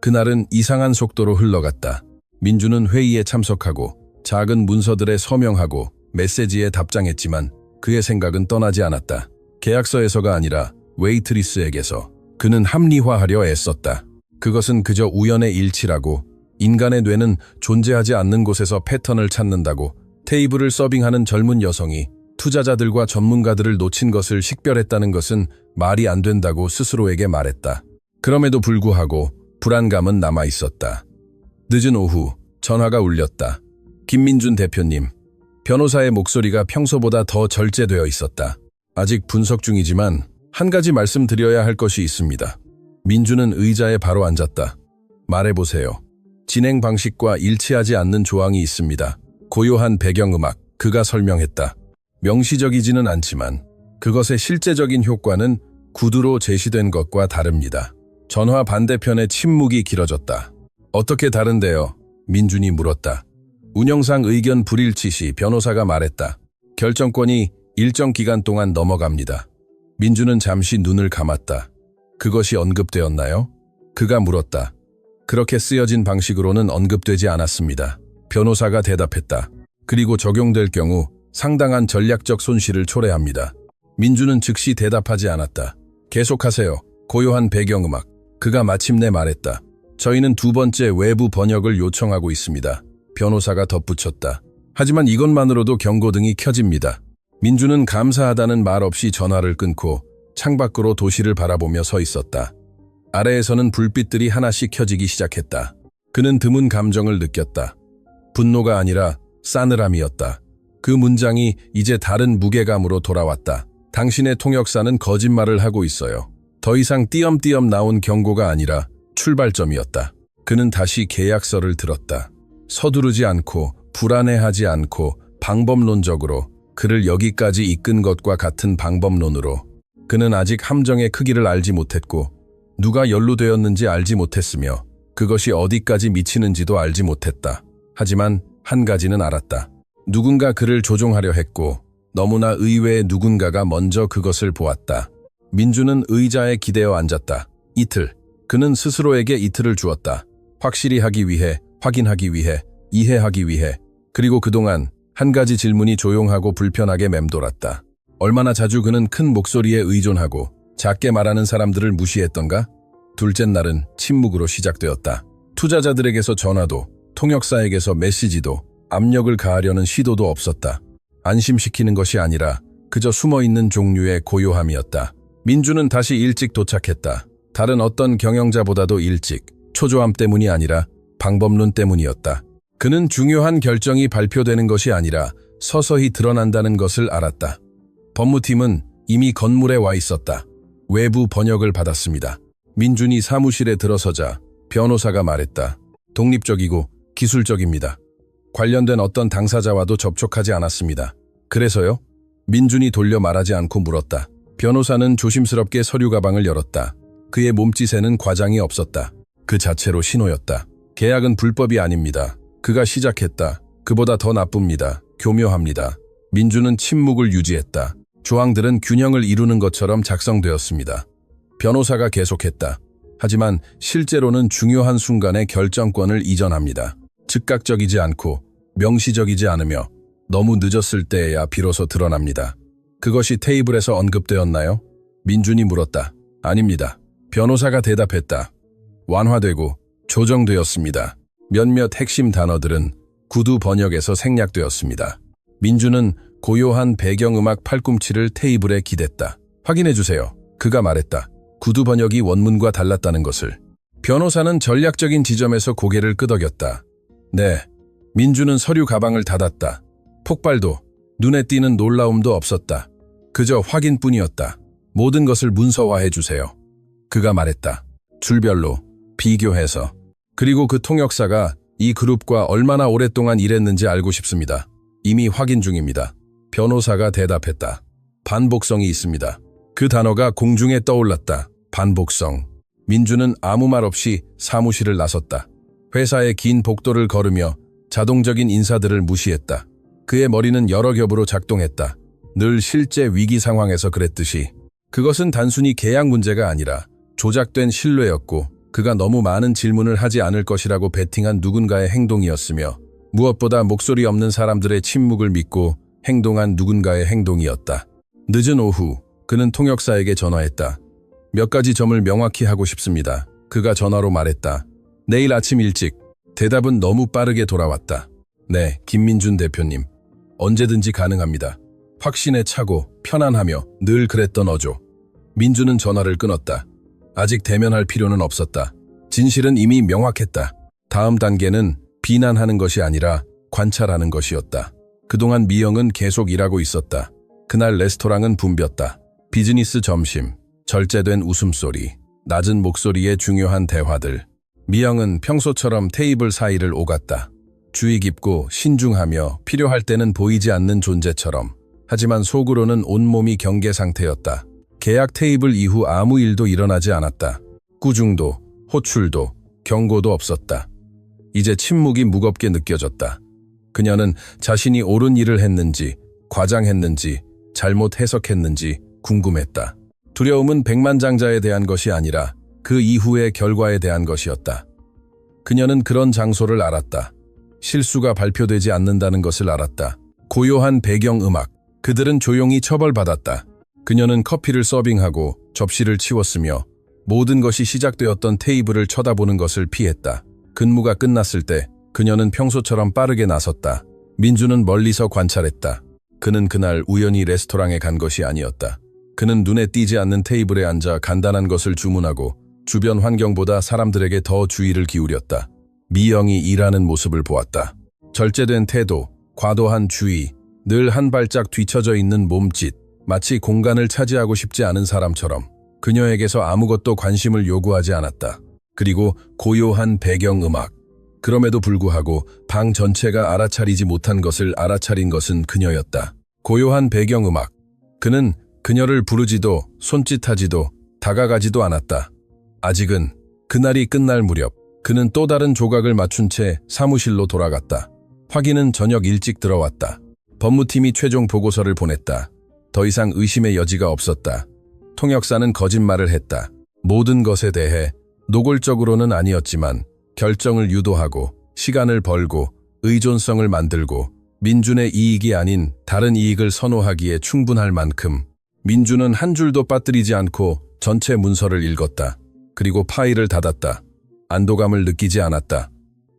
그날은 이상한 속도로 흘러갔다. 민준은 회의에 참석하고 작은 문서들에 서명하고 메시지에 답장했지만 그의 생각은 떠나지 않았다. 계약서에서가 아니라 웨이트리스에게서. 그는 합리화하려 애썼다. 그것은 그저 우연의 일치라고, 인간의 뇌는 존재하지 않는 곳에서 패턴을 찾는다고, 테이블을 서빙하는 젊은 여성이 투자자들과 전문가들을 놓친 것을 식별했다는 것은 말이 안 된다고 스스로에게 말했다. 그럼에도 불구하고 불안감은 남아있었다. 늦은 오후 전화가 울렸다. 김민준 대표님. 변호사의 목소리가 평소보다 더 절제되어 있었다. 아직 분석 중이지만 한 가지 말씀드려야 할 것이 있습니다. 민주는 의자에 바로 앉았다. 말해보세요. 진행 방식과 일치하지 않는 조항이 있습니다. 고요한 배경음악, 그가 설명했다. 명시적이지는 않지만 그것의 실제적인 효과는 구두로 제시된 것과 다릅니다. 전화 반대편의 침묵이 길어졌다. 어떻게 다른데요? 민준이 물었다. 운영상 의견 불일치 시 변호사가 말했다. 결정권이 일정 기간 동안 넘어갑니다. 민준은 잠시 눈을 감았다. 그것이 언급되었나요? 그가 물었다. 그렇게 쓰여진 방식으로는 언급되지 않았습니다. 변호사가 대답했다. 그리고 적용될 경우 상당한 전략적 손실을 초래합니다. 민준은 즉시 대답하지 않았다. 계속하세요. 고요한 배경음악. 그가 마침내 말했다. 저희는 두 번째 외부 번역을 요청하고 있습니다. 변호사가 덧붙였다. 하지만 이것만으로도 경고등이 켜집니다. 민준은 감사하다는 말 없이 전화를 끊고 창밖으로 도시를 바라보며 서 있었다. 아래에서는 불빛들이 하나씩 켜지기 시작했다. 그는 드문 감정을 느꼈다. 분노가 아니라 싸늘함이었다. 그 문장이 이제 다른 무게감으로 돌아왔다. 당신의 통역사는 거짓말을 하고 있어요. 더 이상 띄엄띄엄 나온 경고가 아니라 출발점이었다. 그는 다시 계약서를 들었다. 서두르지 않고 불안해하지 않고 방법론적으로 그를 여기까지 이끈 것과 같은 방법론으로 그는 아직 함정의 크기를 알지 못했고 누가 연루되었는지 알지 못했으며 그것이 어디까지 미치는지도 알지 못했다. 하지만 한 가지는 알았다. 누군가 그를 조종하려 했고 너무나 의외의 누군가가 먼저 그것을 보았다. 민주는 의자에 기대어 앉았다. 이틀. 그는 스스로에게 이틀을 주었다. 확실히 하기 위해, 확인하기 위해, 이해하기 위해. 그리고 그동안 한 가지 질문이 조용하고 불편하게 맴돌았다. 얼마나 자주 그는 큰 목소리에 의존하고 작게 말하는 사람들을 무시했던가? 둘째 날은 침묵으로 시작되었다. 투자자들에게서 전화도, 통역사에게서 메시지도, 압력을 가하려는 시도도 없었다. 안심시키는 것이 아니라 그저 숨어있는 종류의 고요함이었다. 민주는 다시 일찍 도착했다. 다른 어떤 경영자보다도 일찍, 초조함 때문이 아니라 방법론 때문이었다. 그는 중요한 결정이 발표되는 것이 아니라 서서히 드러난다는 것을 알았다. 법무팀은 이미 건물에 와 있었다. 외부 번역을 받았습니다. 민준이 사무실에 들어서자 변호사가 말했다. 독립적이고 기술적입니다. 관련된 어떤 당사자와도 접촉하지 않았습니다. 그래서요? 민준이 돌려 말하지 않고 물었다. 변호사는 조심스럽게 서류 가방을 열었다. 그의 몸짓에는 과장이 없었다. 그 자체로 신호였다. 계약은 불법이 아닙니다. 그가 시작했다. 그보다 더 나쁩니다. 교묘합니다. 민준은 침묵을 유지했다. 조항들은 균형을 이루는 것처럼 작성되었습니다. 변호사가 계속했다. 하지만 실제로는 중요한 순간에 결정권을 이전합니다. 즉각적이지 않고 명시적이지 않으며 너무 늦었을 때에야 비로소 드러납니다. 그것이 테이블에서 언급되었나요? 민준이 물었다. 아닙니다. 변호사가 대답했다. 완화되고 조정되었습니다. 몇몇 핵심 단어들은 구두 번역에서 생략되었습니다. 민준은 고요한 배경음악 팔꿈치를 테이블에 기댔다. 확인해주세요. 그가 말했다. 구두 번역이 원문과 달랐다는 것을. 변호사는 전략적인 지점에서 고개를 끄덕였다. 네. 민준은 서류 가방을 닫았다. 폭발도, 눈에 띄는 놀라움도 없었다. 그저 확인뿐이었다. 모든 것을 문서화해주세요. 그가 말했다. 줄별로, 비교해서. 그리고 그 통역사가 이 그룹과 얼마나 오랫동안 일했는지 알고 싶습니다. 이미 확인 중입니다. 변호사가 대답했다. 반복성이 있습니다. 그 단어가 공중에 떠올랐다. 반복성. 민주는 아무 말 없이 사무실을 나섰다. 회사의 긴 복도를 걸으며 자동적인 인사들을 무시했다. 그의 머리는 여러 겹으로 작동했다. 늘 실제 위기 상황에서 그랬듯이. 그것은 단순히 계약 문제가 아니라 조작된 신뢰였고 그가 너무 많은 질문을 하지 않을 것이라고 베팅한 누군가의 행동이었으며 무엇보다 목소리 없는 사람들의 침묵을 믿고 행동한 누군가의 행동이었다. 늦은 오후 그는 통역사에게 전화했다. 몇 가지 점을 명확히 하고 싶습니다. 그가 전화로 말했다. 내일 아침 일찍. 대답은 너무 빠르게 돌아왔다. 네, 김민준 대표님. 언제든지 가능합니다. 확신에 차고 편안하며 늘 그랬던 어조. 민준은 전화를 끊었다. 아직 대면할 필요는 없었다. 진실은 이미 명확했다. 다음 단계는 비난하는 것이 아니라 관찰하는 것이었다. 그동안 미영은 계속 일하고 있었다. 그날 레스토랑은 붐볐다. 비즈니스 점심, 절제된 웃음소리, 낮은 목소리의 중요한 대화들. 미영은 평소처럼 테이블 사이를 오갔다. 주의 깊고 신중하며 필요할 때는 보이지 않는 존재처럼. 하지만 속으로는 온몸이 경계 상태였다. 계약 테이블 이후 아무 일도 일어나지 않았다. 꾸중도, 호출도, 경고도 없었다. 이제 침묵이 무겁게 느껴졌다. 그녀는 자신이 옳은 일을 했는지, 과장했는지, 잘못 해석했는지 궁금했다. 두려움은 백만장자에 대한 것이 아니라 그 이후의 결과에 대한 것이었다. 그녀는 그런 장소를 알았다. 실수가 발표되지 않는다는 것을 알았다. 고요한 배경음악, 그들은 조용히 처벌받았다. 그녀는 커피를 서빙하고 접시를 치웠으며 모든 것이 시작되었던 테이블을 쳐다보는 것을 피했다. 근무가 끝났을 때 그녀는 평소처럼 빠르게 나섰다. 민주는 멀리서 관찰했다. 그는 그날 우연히 레스토랑에 간 것이 아니었다. 그는 눈에 띄지 않는 테이블에 앉아 간단한 것을 주문하고 주변 환경보다 사람들에게 더 주의를 기울였다. 미영이 일하는 모습을 보았다. 절제된 태도, 과도한 주의, 늘 한 발짝 뒤처져 있는 몸짓, 마치 공간을 차지하고 싶지 않은 사람처럼 그녀에게서 아무것도 관심을 요구하지 않았다. 그리고 고요한 배경음악. 그럼에도 불구하고 방 전체가 알아차리지 못한 것을 알아차린 것은 그녀였다. 고요한 배경음악. 그는 그녀를 부르지도 손짓하지도 다가가지도 않았다. 아직은 그날이 끝날 무렵 그는 또 다른 조각을 맞춘 채 사무실로 돌아갔다. 확인은 저녁 일찍 들어왔다. 법무팀이 최종 보고서를 보냈다. 더 이상 의심의 여지가 없었다. 통역사는 거짓말을 했다. 모든 것에 대해 노골적으로는 아니었지만 결정을 유도하고 시간을 벌고 의존성을 만들고 민준의 이익이 아닌 다른 이익을 선호하기에 충분할 만큼. 민준은 한 줄도 빠뜨리지 않고 전체 문서를 읽었다. 그리고 파일을 닫았다. 안도감을 느끼지 않았다.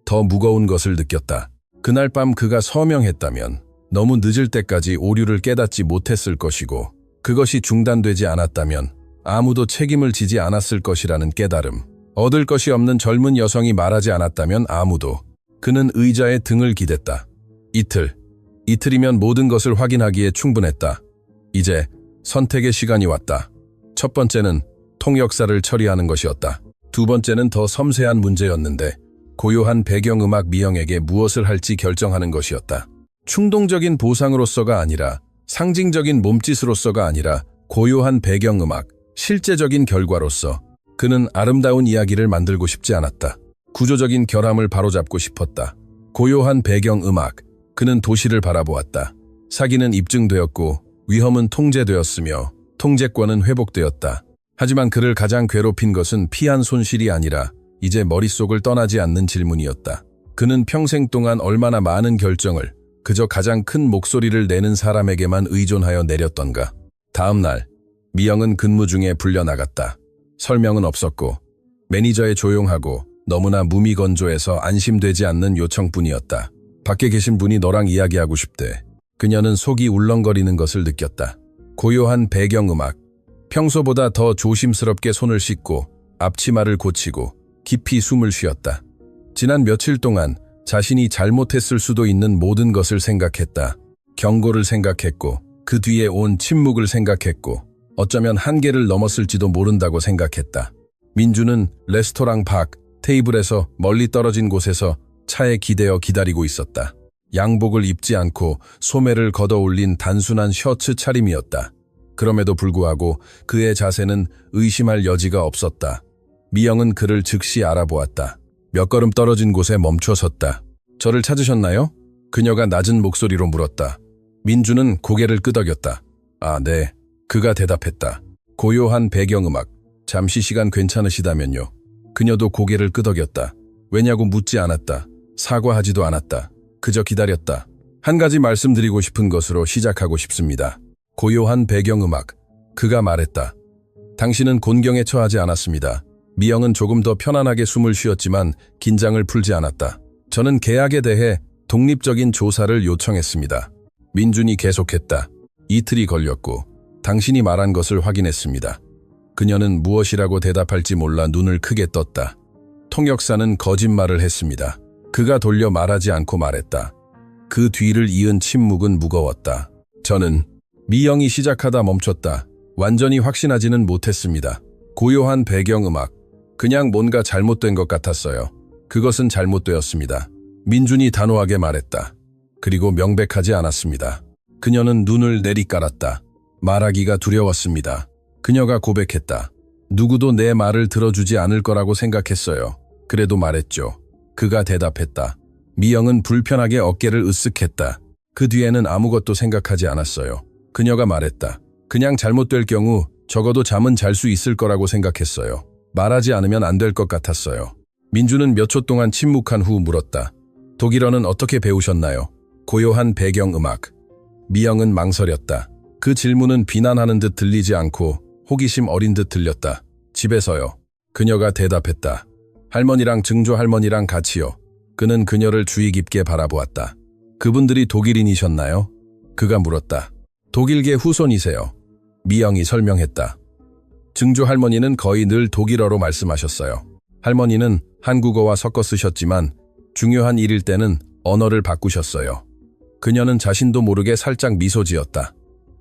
더 무거운 것을 느꼈다. 그날 밤 그가 서명했다면 너무 늦을 때까지 오류를 깨닫지 못했을 것이고 그것이 중단되지 않았다면 아무도 책임을 지지 않았을 것이라는 깨달음. 얻을 것이 없는 젊은 여성이 말하지 않았다면 아무도. 그는 의자에 등을 기댔다. 이틀이면 모든 것을 확인하기에 충분했다. 이제 선택의 시간이 왔다. 첫 번째는 통역사를 처리하는 것이었다. 두 번째는 더 섬세한 문제였는데 고요한 배경음악 미영에게 무엇을 할지 결정하는 것이었다. 충동적인 보상으로서가 아니라 상징적인 몸짓으로서가 아니라 고요한 배경음악, 실제적인 결과로서 그는 아름다운 이야기를 만들고 싶지 않았다. 구조적인 결함을 바로잡고 싶었다. 고요한 배경음악, 그는 도시를 바라보았다. 사기는 입증되었고 위험은 통제되었으며 통제권은 회복되었다. 하지만 그를 가장 괴롭힌 것은 피한 손실이 아니라 이제 머릿속을 떠나지 않는 질문이었다. 그는 평생 동안 얼마나 많은 결정을 그저 가장 큰 목소리를 내는 사람에게만 의존하여 내렸던가. 다음 날, 미영은 근무 중에 불려나갔다. 설명은 없었고 매니저의 조용하고 너무나 무미건조해서 안심되지 않는 요청뿐이었다. 밖에 계신 분이 너랑 이야기하고 싶대. 그녀는 속이 울렁거리는 것을 느꼈다. 고요한 배경음악. 평소보다 더 조심스럽게 손을 씻고 앞치마를 고치고 깊이 숨을 쉬었다. 지난 며칠 동안 자신이 잘못했을 수도 있는 모든 것을 생각했다. 경고를 생각했고 그 뒤에 온 침묵을 생각했고 어쩌면 한계를 넘었을지도 모른다고 생각했다. 민주는 레스토랑 밖 테이블에서 멀리 떨어진 곳에서 차에 기대어 기다리고 있었다. 양복을 입지 않고 소매를 걷어올린 단순한 셔츠 차림이었다. 그럼에도 불구하고 그의 자세는 의심할 여지가 없었다. 미영은 그를 즉시 알아보았다. 몇 걸음 떨어진 곳에 멈춰 섰다. 저를 찾으셨나요? 그녀가 낮은 목소리로 물었다. 민주는 고개를 끄덕였다. 아, 네. 그가 대답했다. 고요한 배경음악. 잠시 시간 괜찮으시다면요. 그녀도 고개를 끄덕였다. 왜냐고 묻지 않았다. 사과하지도 않았다. 그저 기다렸다. 한 가지 말씀드리고 싶은 것으로 시작하고 싶습니다. 고요한 배경음악. 그가 말했다. 당신은 곤경에 처하지 않았습니다. 미영은 조금 더 편안하게 숨을 쉬었지만 긴장을 풀지 않았다. 저는 계약에 대해 독립적인 조사를 요청했습니다. 민준이 계속했다. 이틀이 걸렸고 당신이 말한 것을 확인했습니다. 그녀는 무엇이라고 대답할지 몰라 눈을 크게 떴다. 통역사는 거짓말을 했습니다. 그가 돌려 말하지 않고 말했다. 그 뒤를 이은 침묵은 무거웠다. 저는 미영이 시작하다 멈췄다. 완전히 확신하지는 못했습니다. 고요한 배경음악. 그냥 뭔가 잘못된 것 같았어요. 그것은 잘못되었습니다. 민준이 단호하게 말했다. 그리고 명백하지 않았습니다. 그녀는 눈을 내리깔았다. 말하기가 두려웠습니다. 그녀가 고백했다. 누구도 내 말을 들어주지 않을 거라고 생각했어요. 그래도 말했죠. 그가 대답했다. 미영은 불편하게 어깨를 으쓱했다. 그 뒤에는 아무것도 생각하지 않았어요. 그녀가 말했다. 그냥 잘못될 경우 적어도 잠은 잘 수 있을 거라고 생각했어요. 말하지 않으면 안 될 것 같았어요. 민주는 몇 초 동안 침묵한 후 물었다. 독일어는 어떻게 배우셨나요? 고요한 배경음악. 미영은 망설였다. 그 질문은 비난하는 듯 들리지 않고 호기심 어린 듯 들렸다. 집에서요. 그녀가 대답했다. 할머니랑 증조 할머니랑 같이요. 그는 그녀를 주의 깊게 바라보았다. 그분들이 독일인이셨나요? 그가 물었다. 독일계 후손이세요. 미영이 설명했다. 증조 할머니는 거의 늘 독일어로 말씀하셨어요. 할머니는 한국어와 섞어 쓰셨지만 중요한 일일 때는 언어를 바꾸셨어요. 그녀는 자신도 모르게 살짝 미소 지었다.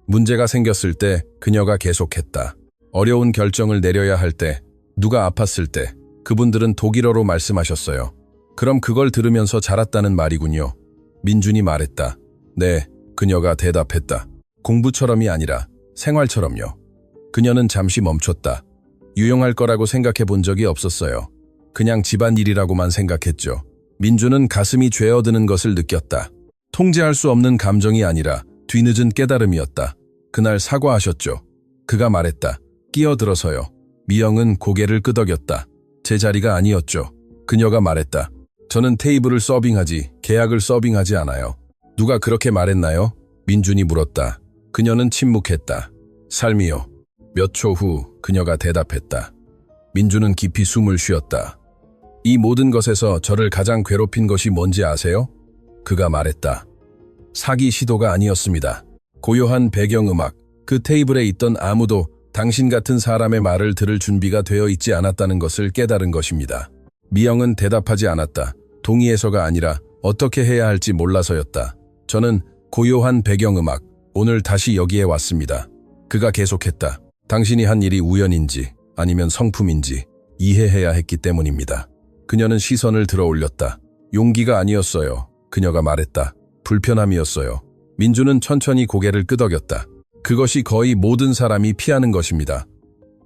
문제가 생겼을 때 그녀가 계속했다. 어려운 결정을 내려야 할 때, 누가 아팠을 때 그분들은 독일어로 말씀하셨어요. 그럼 그걸 들으면서 자랐다는 말이군요. 민준이 말했다. 네, 그녀가 대답했다. 공부처럼이 아니라 생활처럼요. 그녀는 잠시 멈췄다. 유용할 거라고 생각해 본 적이 없었어요. 그냥 집안일이라고만 생각했죠. 민준은 가슴이 죄어드는 것을 느꼈다. 통제할 수 없는 감정이 아니라 뒤늦은 깨달음이었다. 그날 사과하셨죠. 그가 말했다. 끼어들어서요. 미영은 고개를 끄덕였다. 제 자리가 아니었죠. 그녀가 말했다. 저는 테이블을 서빙하지 계약을 서빙하지 않아요. 누가 그렇게 말했나요? 민준이 물었다. 그녀는 침묵했다. 삶이요. 몇 초 후 그녀가 대답했다. 민준은 깊이 숨을 쉬었다. 이 모든 것에서 저를 가장 괴롭힌 것이 뭔지 아세요? 그가 말했다. 사기 시도가 아니었습니다. 고요한 배경음악, 그 테이블에 있던 아무도 당신 같은 사람의 말을 들을 준비가 되어 있지 않았다는 것을 깨달은 것입니다. 미영은 대답하지 않았다. 동의해서가 아니라 어떻게 해야 할지 몰라서였다. 저는 고요한 배경음악, 오늘 다시 여기에 왔습니다. 그가 계속했다. 당신이 한 일이 우연인지 아니면 성품인지 이해해야 했기 때문입니다. 그녀는 시선을 들어 올렸다. 용기가 아니었어요. 그녀가 말했다. 불편함이었어요. 민주는 천천히 고개를 끄덕였다. 그것이 거의 모든 사람이 피하는 것입니다.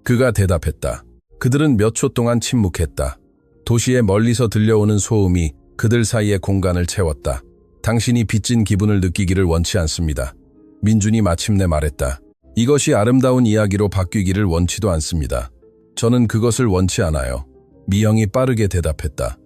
그가 대답했다. 그들은 몇 초 동안 침묵했다. 도시의 멀리서 들려오는 소음이 그들 사이의 공간을 채웠다. 당신이 빚진 기분을 느끼기를 원치 않습니다. 민준이 마침내 말했다. 이것이 아름다운 이야기로 바뀌기를 원치도 않습니다. 저는 그것을 원치 않아요. 미영이 빠르게 대답했다.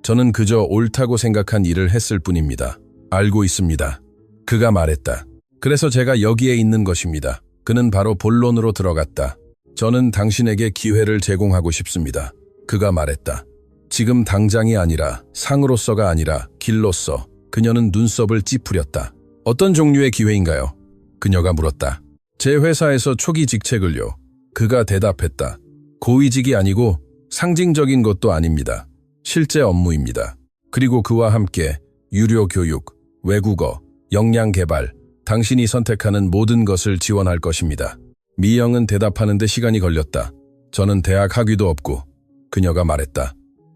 저는 그저 옳다고 생각한 일을 했을 뿐입니다. 알고 있습니다. 그가 말했다. 그래서 제가 여기에 있는 것입니다. 그는 바로 본론으로 들어갔다. 저는 당신에게 기회를 제공하고 싶습니다. 그가 말했다. 지금 당장이 아니라 상으로서가 아니라 길로서. 그녀는 눈썹을 찌푸렸다. 어떤 종류의 기회인가요? 그녀가 물었다. 제 회사에서 초기 직책을요. 그가 대답했다. 고위직이 아니고 상징적인 것도 아닙니다. 실제 업무입니다. 그리고 그와 함께 유료 교육, 외국어, 역량 개발, 당신이 선택하는 모든 것을 지원할 것입니다. 미영은 대답하는데 시간이 걸렸다. 저는 대학 학위도 없고, 그녀가 말했다.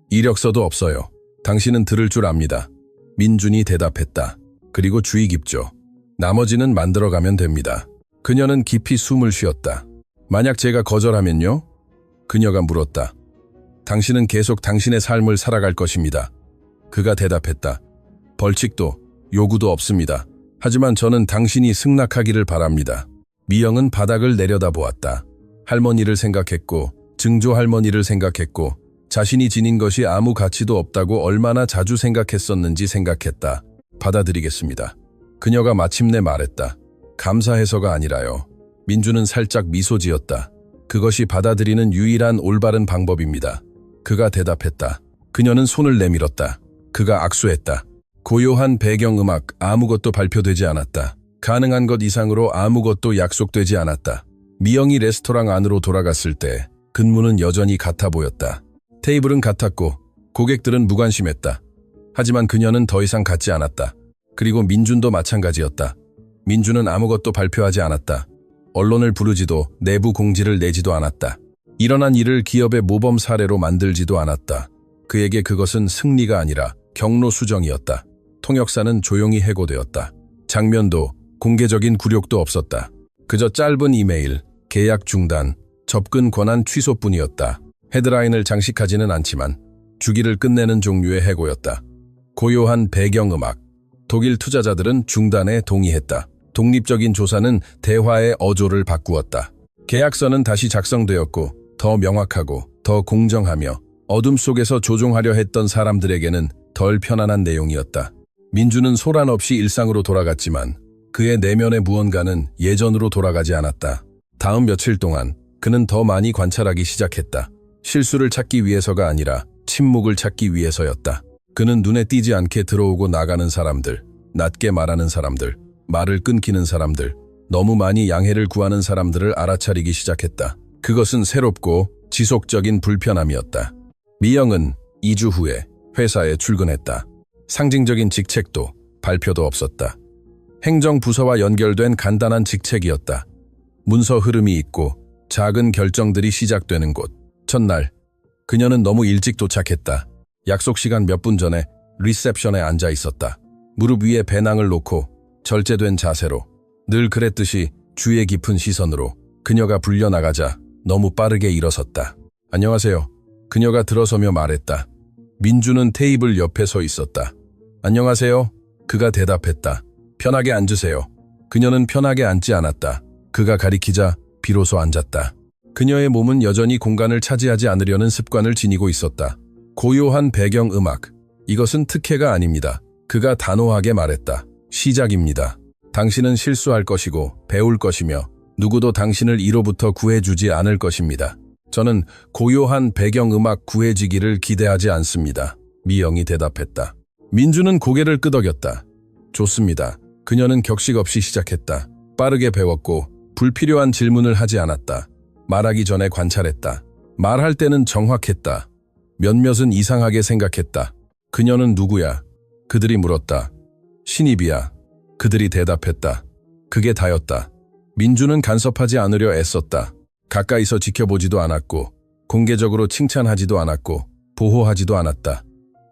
이력서도 없어요. 당신은 들을 줄 압니다. 민준이 대답했다. 그리고 주의 깊죠. 나머지는 만들어가면 됩니다. 그녀는 깊이 숨을 쉬었다. 만약 제가 거절하면요? 그녀가 물었다. 당신은 계속 당신의 삶을 살아갈 것입니다. 그가 대답했다. 벌칙도, 요구도 없습니다. 하지만 저는 당신이 승낙하기를 바랍니다. 미영은 바닥을 내려다보았다. 할머니를 생각했고, 증조 할머니를 생각했고, 자신이 지닌 것이 아무 가치도 없다고 얼마나 자주 생각했었는지 생각했다. 받아들이겠습니다. 그녀가 마침내 말했다. 감사해서가 아니라요. 민주는 살짝 미소 지었다. 그것이 받아들이는 유일한 올바른 방법입니다. 그가 대답했다. 그녀는 손을 내밀었다. 그가 악수했다. 고요한 배경음악, 아무것도 발표되지 않았다. 가능한 것 이상으로 아무것도 약속되지 않았다. 미영이 레스토랑 안으로 돌아갔을 때 근무는 여전히 같아 보였다. 테이블은 같았고 고객들은 무관심했다. 하지만 그녀는 더 이상 같지 않았다. 그리고 민준도 마찬가지였다. 민주는 아무것도 발표하지 않았다. 언론을 부르지도 내부 공지를 내지도 않았다. 일어난 일을 기업의 모범 사례로 만들지도 않았다. 그에게 그것은 승리가 아니라 경로 수정이었다. 통역사는 조용히 해고되었다. 장면도 공개적인 굴욕도 없었다. 그저 짧은 이메일, 계약 중단, 접근 권한 취소뿐이었다. 헤드라인을 장식하지는 않지만 주기를 끝내는 종류의 해고였다. 고요한 배경음악. 독일 투자자들은 중단에 동의했다. 독립적인 조사는 대화의 어조를 바꾸었다. 계약서는 다시 작성되었고 더 명확하고 더 공정하며 어둠 속에서 조종하려 했던 사람들에게는 덜 편안한 내용이었다. 민주는 소란 없이 일상으로 돌아갔지만 그의 내면의 무언가는 예전으로 돌아가지 않았다. 다음 며칠 동안 그는 더 많이 관찰하기 시작했다. 실수를 찾기 위해서가 아니라 침묵을 찾기 위해서였다. 그는 눈에 띄지 않게 들어오고 나가는 사람들, 낮게 말하는 사람들, 말을 끊기는 사람들, 너무 많이 양해를 구하는 사람들을 알아차리기 시작했다. 그것은 새롭고 지속적인 불편함이었다. 미영은 2주 후에 회사에 출근했다. 상징적인 직책도 발표도 없었다. 행정부서와 연결된 간단한 직책이었다. 문서 흐름이 있고 작은 결정들이 시작되는 곳. 첫날, 그녀는 너무 일찍 도착했다. 약속 시간 몇 분 전에 리셉션에 앉아 있었다. 무릎 위에 배낭을 놓고 절제된 자세로, 늘 그랬듯이 주의 깊은 시선으로 그녀가 불려나가자 너무 빠르게 일어섰다. 안녕하세요. 그녀가 들어서며 말했다. 민주는 테이블 옆에 서 있었다. 안녕하세요. 그가 대답했다. 편하게 앉으세요. 그녀는 편하게 앉지 않았다. 그가 가리키자 비로소 앉았다. 그녀의 몸은 여전히 공간을 차지하지 않으려는 습관을 지니고 있었다. 고요한 배경음악. 이것은 특혜가 아닙니다. 그가 단호하게 말했다. 시작입니다. 당신은 실수할 것이고 배울 것이며 누구도 당신을 이로부터 구해주지 않을 것입니다. 저는 고요한 배경음악 구해지기를 기대하지 않습니다. 미영이 대답했다. 민주는 고개를 끄덕였다. 좋습니다. 그녀는 격식 없이 시작했다. 빠르게 배웠고 불필요한 질문을 하지 않았다. 말하기 전에 관찰했다. 말할 때는 정확했다. 몇몇은 이상하게 생각했다. 그녀는 누구야? 그들이 물었다. 신입이야. 그들이 대답했다. 그게 다였다. 민주는 간섭하지 않으려 애썼다. 가까이서 지켜보지도 않았고 공개적으로 칭찬하지도 않았고 보호하지도 않았다.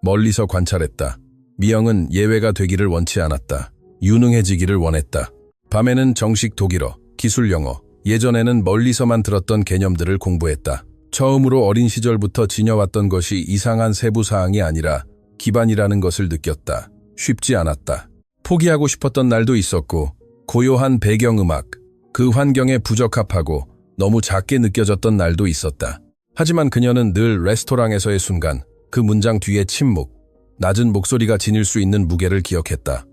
멀리서 관찰했다. 미영은 예외가 되기를 원치 않았다. 유능해지기를 원했다. 밤에는 정식 독일어, 기술 영어, 예전에는 멀리서만 들었던 개념들을 공부했다. 처음으로 어린 시절부터 지녀왔던 것이 이상한 세부 사항이 아니라 기반이라는 것을 느꼈다. 쉽지 않았다. 포기하고 싶었던 날도 있었고 고요한 배경음악, 그 환경에 부적합하고 너무 작게 느껴졌던 날도 있었다. 하지만 그녀는 늘 레스토랑에서의 순간, 그 문장 뒤의 침묵, 낮은 목소리가 지닐 수 있는 무게를 기억했다.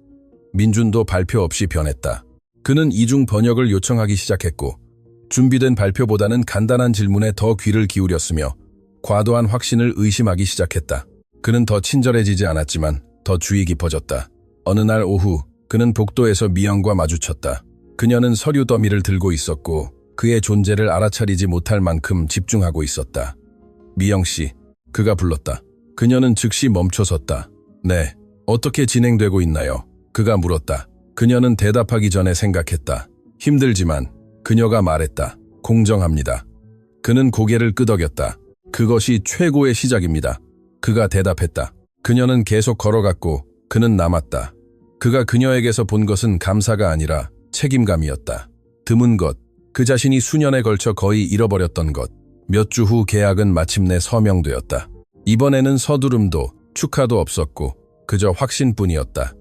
민준도 발표 없이 변했다. 그는 이중 번역을 요청하기 시작했고 준비된 발표보다는 간단한 질문에 더 귀를 기울였으며 과도한 확신을 의심하기 시작했다. 그는 더 친절해지지 않았지만 더 주의 깊어졌다. 어느 날 오후 그는 복도에서 미영과 마주쳤다. 그녀는 서류 더미를 들고 있었고 그의 존재를 알아차리지 못할 만큼 집중하고 있었다. 미영 씨, 그가 불렀다. 그녀는 즉시 멈춰섰다. 네, 어떻게 진행되고 있나요? 그가 물었다. 그녀는 대답하기 전에 생각했다. 힘들지만 그녀가 말했다. 공정합니다. 그는 고개를 끄덕였다. 그것이 최고의 시작입니다. 그가 대답했다. 그녀는 계속 걸어갔고 그는 남았다. 그가 그녀에게서 본 것은 감사가 아니라 책임감이었다. 드문 것, 그 자신이 수년에 걸쳐 거의 잃어버렸던 것. 몇 주 후 계약은 마침내 서명되었다. 이번에는 서두름도 축하도 없었고 그저 확신뿐이었다.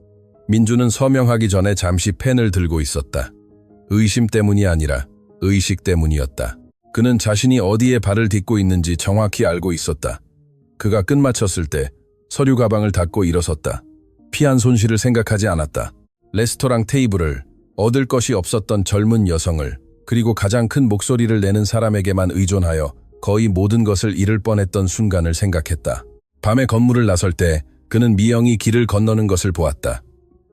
민주는 서명하기 전에 잠시 펜을 들고 있었다. 의심 때문이 아니라 의식 때문이었다. 그는 자신이 어디에 발을 딛고 있는지 정확히 알고 있었다. 그가 끝마쳤을 때 서류 가방을 닫고 일어섰다. 피한 손실을 생각하지 않았다. 레스토랑 테이블을, 얻을 것이 없었던 젊은 여성을, 그리고 가장 큰 목소리를 내는 사람에게만 의존하여 거의 모든 것을 잃을 뻔했던 순간을 생각했다. 밤에 건물을 나설 때 그는 미영이 길을 건너는 것을 보았다.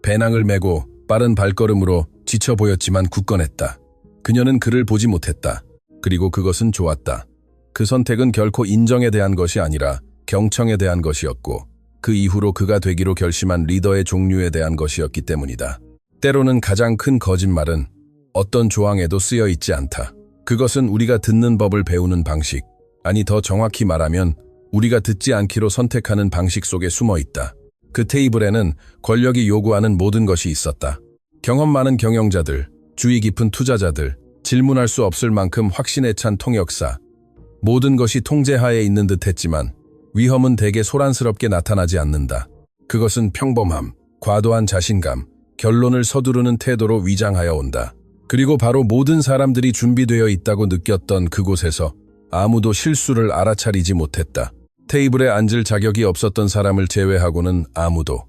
배낭을 메고 빠른 발걸음으로 지쳐 보였지만 굳건했다. 그녀는 그를 보지 못했다. 그리고 그것은 좋았다. 그 선택은 결코 인정에 대한 것이 아니라 경청에 대한 것이었고 그 이후로 그가 되기로 결심한 리더의 종류에 대한 것이었기 때문이다. 때로는 가장 큰 거짓말은 어떤 조항에도 쓰여 있지 않다. 그것은 우리가 듣는 법을 배우는 방식, 아니 더 정확히 말하면 우리가 듣지 않기로 선택하는 방식 속에 숨어 있다. 그 테이블에는 권력이 요구하는 모든 것이 있었다. 경험 많은 경영자들, 주의 깊은 투자자들, 질문할 수 없을 만큼 확신에 찬 통역사. 모든 것이 통제하에 있는 듯했지만 위험은 대개 소란스럽게 나타나지 않는다. 그것은 평범함, 과도한 자신감, 결론을 서두르는 태도로 위장하여 온다. 그리고 바로 모든 사람들이 준비되어 있다고 느꼈던 그곳에서 아무도 실수를 알아차리지 못했다. 테이블에 앉을 자격이 없었던 사람을 제외하고는 아무도.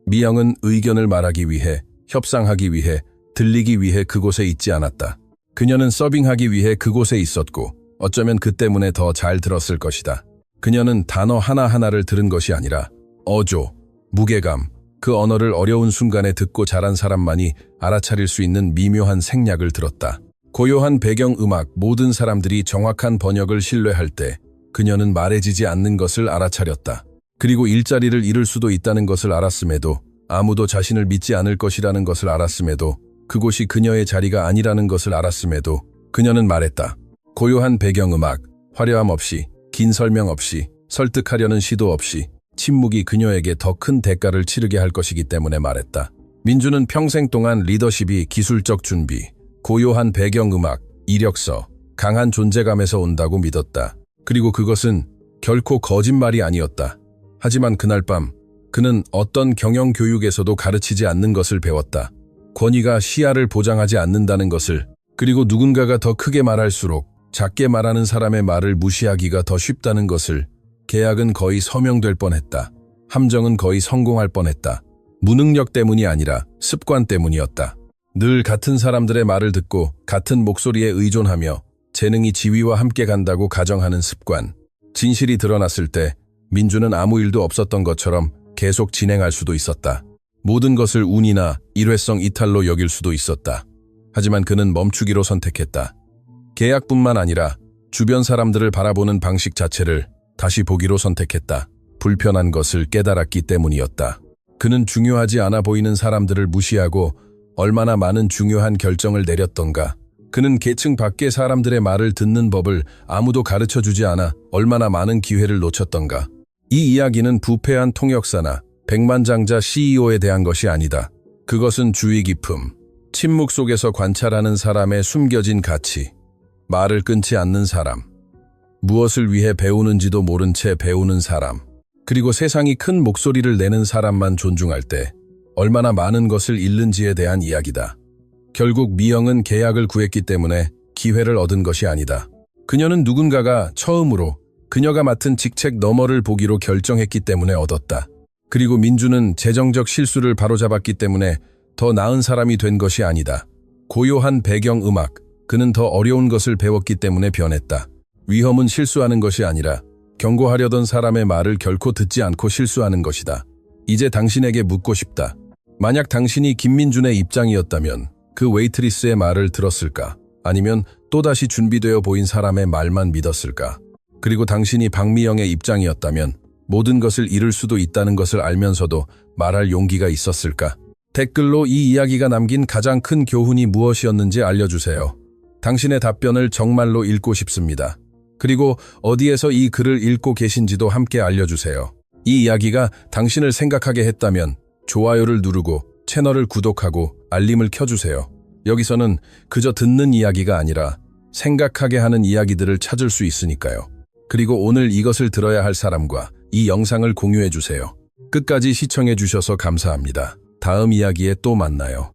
미영은 의견을 말하기 위해, 협상하기 위해, 들리기 위해 그곳에 있지 않았다. 그녀는 서빙하기 위해 그곳에 있었고 어쩌면 그 때문에 더 잘 들었을 것이다. 그녀는 단어 하나하나를 들은 것이 아니라 어조, 무게감, 그 언어를 어려운 순간에 듣고 자란 사람만이 알아차릴 수 있는 미묘한 생략을 들었다. 고요한 배경음악, 모든 사람들이 정확한 번역을 신뢰할 때 그녀는 말해지지 않는 것을 알아차렸다. 그리고 일자리를 잃을 수도 있다는 것을 알았음에도, 아무도 자신을 믿지 않을 것이라는 것을 알았음에도, 그곳이 그녀의 자리가 아니라는 것을 알았음에도 그녀는 말했다. 고요한 배경음악, 화려함 없이, 긴 설명 없이, 설득하려는 시도 없이 침묵이 그녀에게 더 큰 대가를 치르게 할 것이기 때문에 말했다. 민주는 평생 동안 리더십이 기술적 준비, 고요한 배경음악, 이력서, 강한 존재감에서 온다고 믿었다. 그리고 그것은 결코 거짓말이 아니었다. 하지만 그날 밤 그는 어떤 경영교육에서도 가르치지 않는 것을 배웠다. 권위가 시야를 보장하지 않는다는 것을, 그리고 누군가가 더 크게 말할수록 작게 말하는 사람의 말을 무시하기가 더 쉽다는 것을. 계약은 거의 서명될 뻔했다. 함정은 거의 성공할 뻔했다. 무능력 때문이 아니라 습관 때문이었다. 늘 같은 사람들의 말을 듣고 같은 목소리에 의존하며 재능이 지위와 함께 간다고 가정하는 습관. 진실이 드러났을 때 민주는 아무 일도 없었던 것처럼 계속 진행할 수도 있었다. 모든 것을 운이나 일회성 이탈로 여길 수도 있었다. 하지만 그는 멈추기로 선택했다. 계약뿐만 아니라 주변 사람들을 바라보는 방식 자체를 다시 보기로 선택했다. 불편한 것을 깨달았기 때문이었다. 그는 중요하지 않아 보이는 사람들을 무시하고 얼마나 많은 중요한 결정을 내렸던가. 그는 계층 밖의 사람들의 말을 듣는 법을 아무도 가르쳐주지 않아 얼마나 많은 기회를 놓쳤던가. 이 이야기는 부패한 통역사나 백만장자 CEO에 대한 것이 아니다. 그것은 주의 깊음, 침묵 속에서 관찰하는 사람의 숨겨진 가치, 말을 끊지 않는 사람, 무엇을 위해 배우는지도 모른 채 배우는 사람, 그리고 세상이 큰 목소리를 내는 사람만 존중할 때 얼마나 많은 것을 잃는지에 대한 이야기다. 결국 미영은 계약을 구했기 때문에 기회를 얻은 것이 아니다. 그녀는 누군가가 처음으로 그녀가 맡은 직책 너머를 보기로 결정했기 때문에 얻었다. 그리고 민주는 재정적 실수를 바로잡았기 때문에 더 나은 사람이 된 것이 아니다. 고요한 배경음악, 그는 더 어려운 것을 배웠기 때문에 변했다. 위험은 실수하는 것이 아니라 경고하려던 사람의 말을 결코 듣지 않고 실수하는 것이다. 이제 당신에게 묻고 싶다. 만약 당신이 김민준의 입장이었다면 그 웨이트리스의 말을 들었을까? 아니면 또다시 준비되어 보인 사람의 말만 믿었을까? 그리고 당신이 박미영의 입장이었다면 모든 것을 잃을 수도 있다는 것을 알면서도 말할 용기가 있었을까? 댓글로 이 이야기가 남긴 가장 큰 교훈이 무엇이었는지 알려주세요. 당신의 답변을 정말로 읽고 싶습니다. 그리고 어디에서 이 글을 읽고 계신지도 함께 알려주세요. 이 이야기가 당신을 생각하게 했다면 좋아요를 누르고 채널을 구독하고 알림을 켜주세요. 여기서는 그저 듣는 이야기가 아니라 생각하게 하는 이야기들을 찾을 수 있으니까요. 그리고 오늘 이것을 들어야 할 사람과 이 영상을 공유해주세요. 끝까지 시청해주셔서 감사합니다. 다음 이야기에 또 만나요.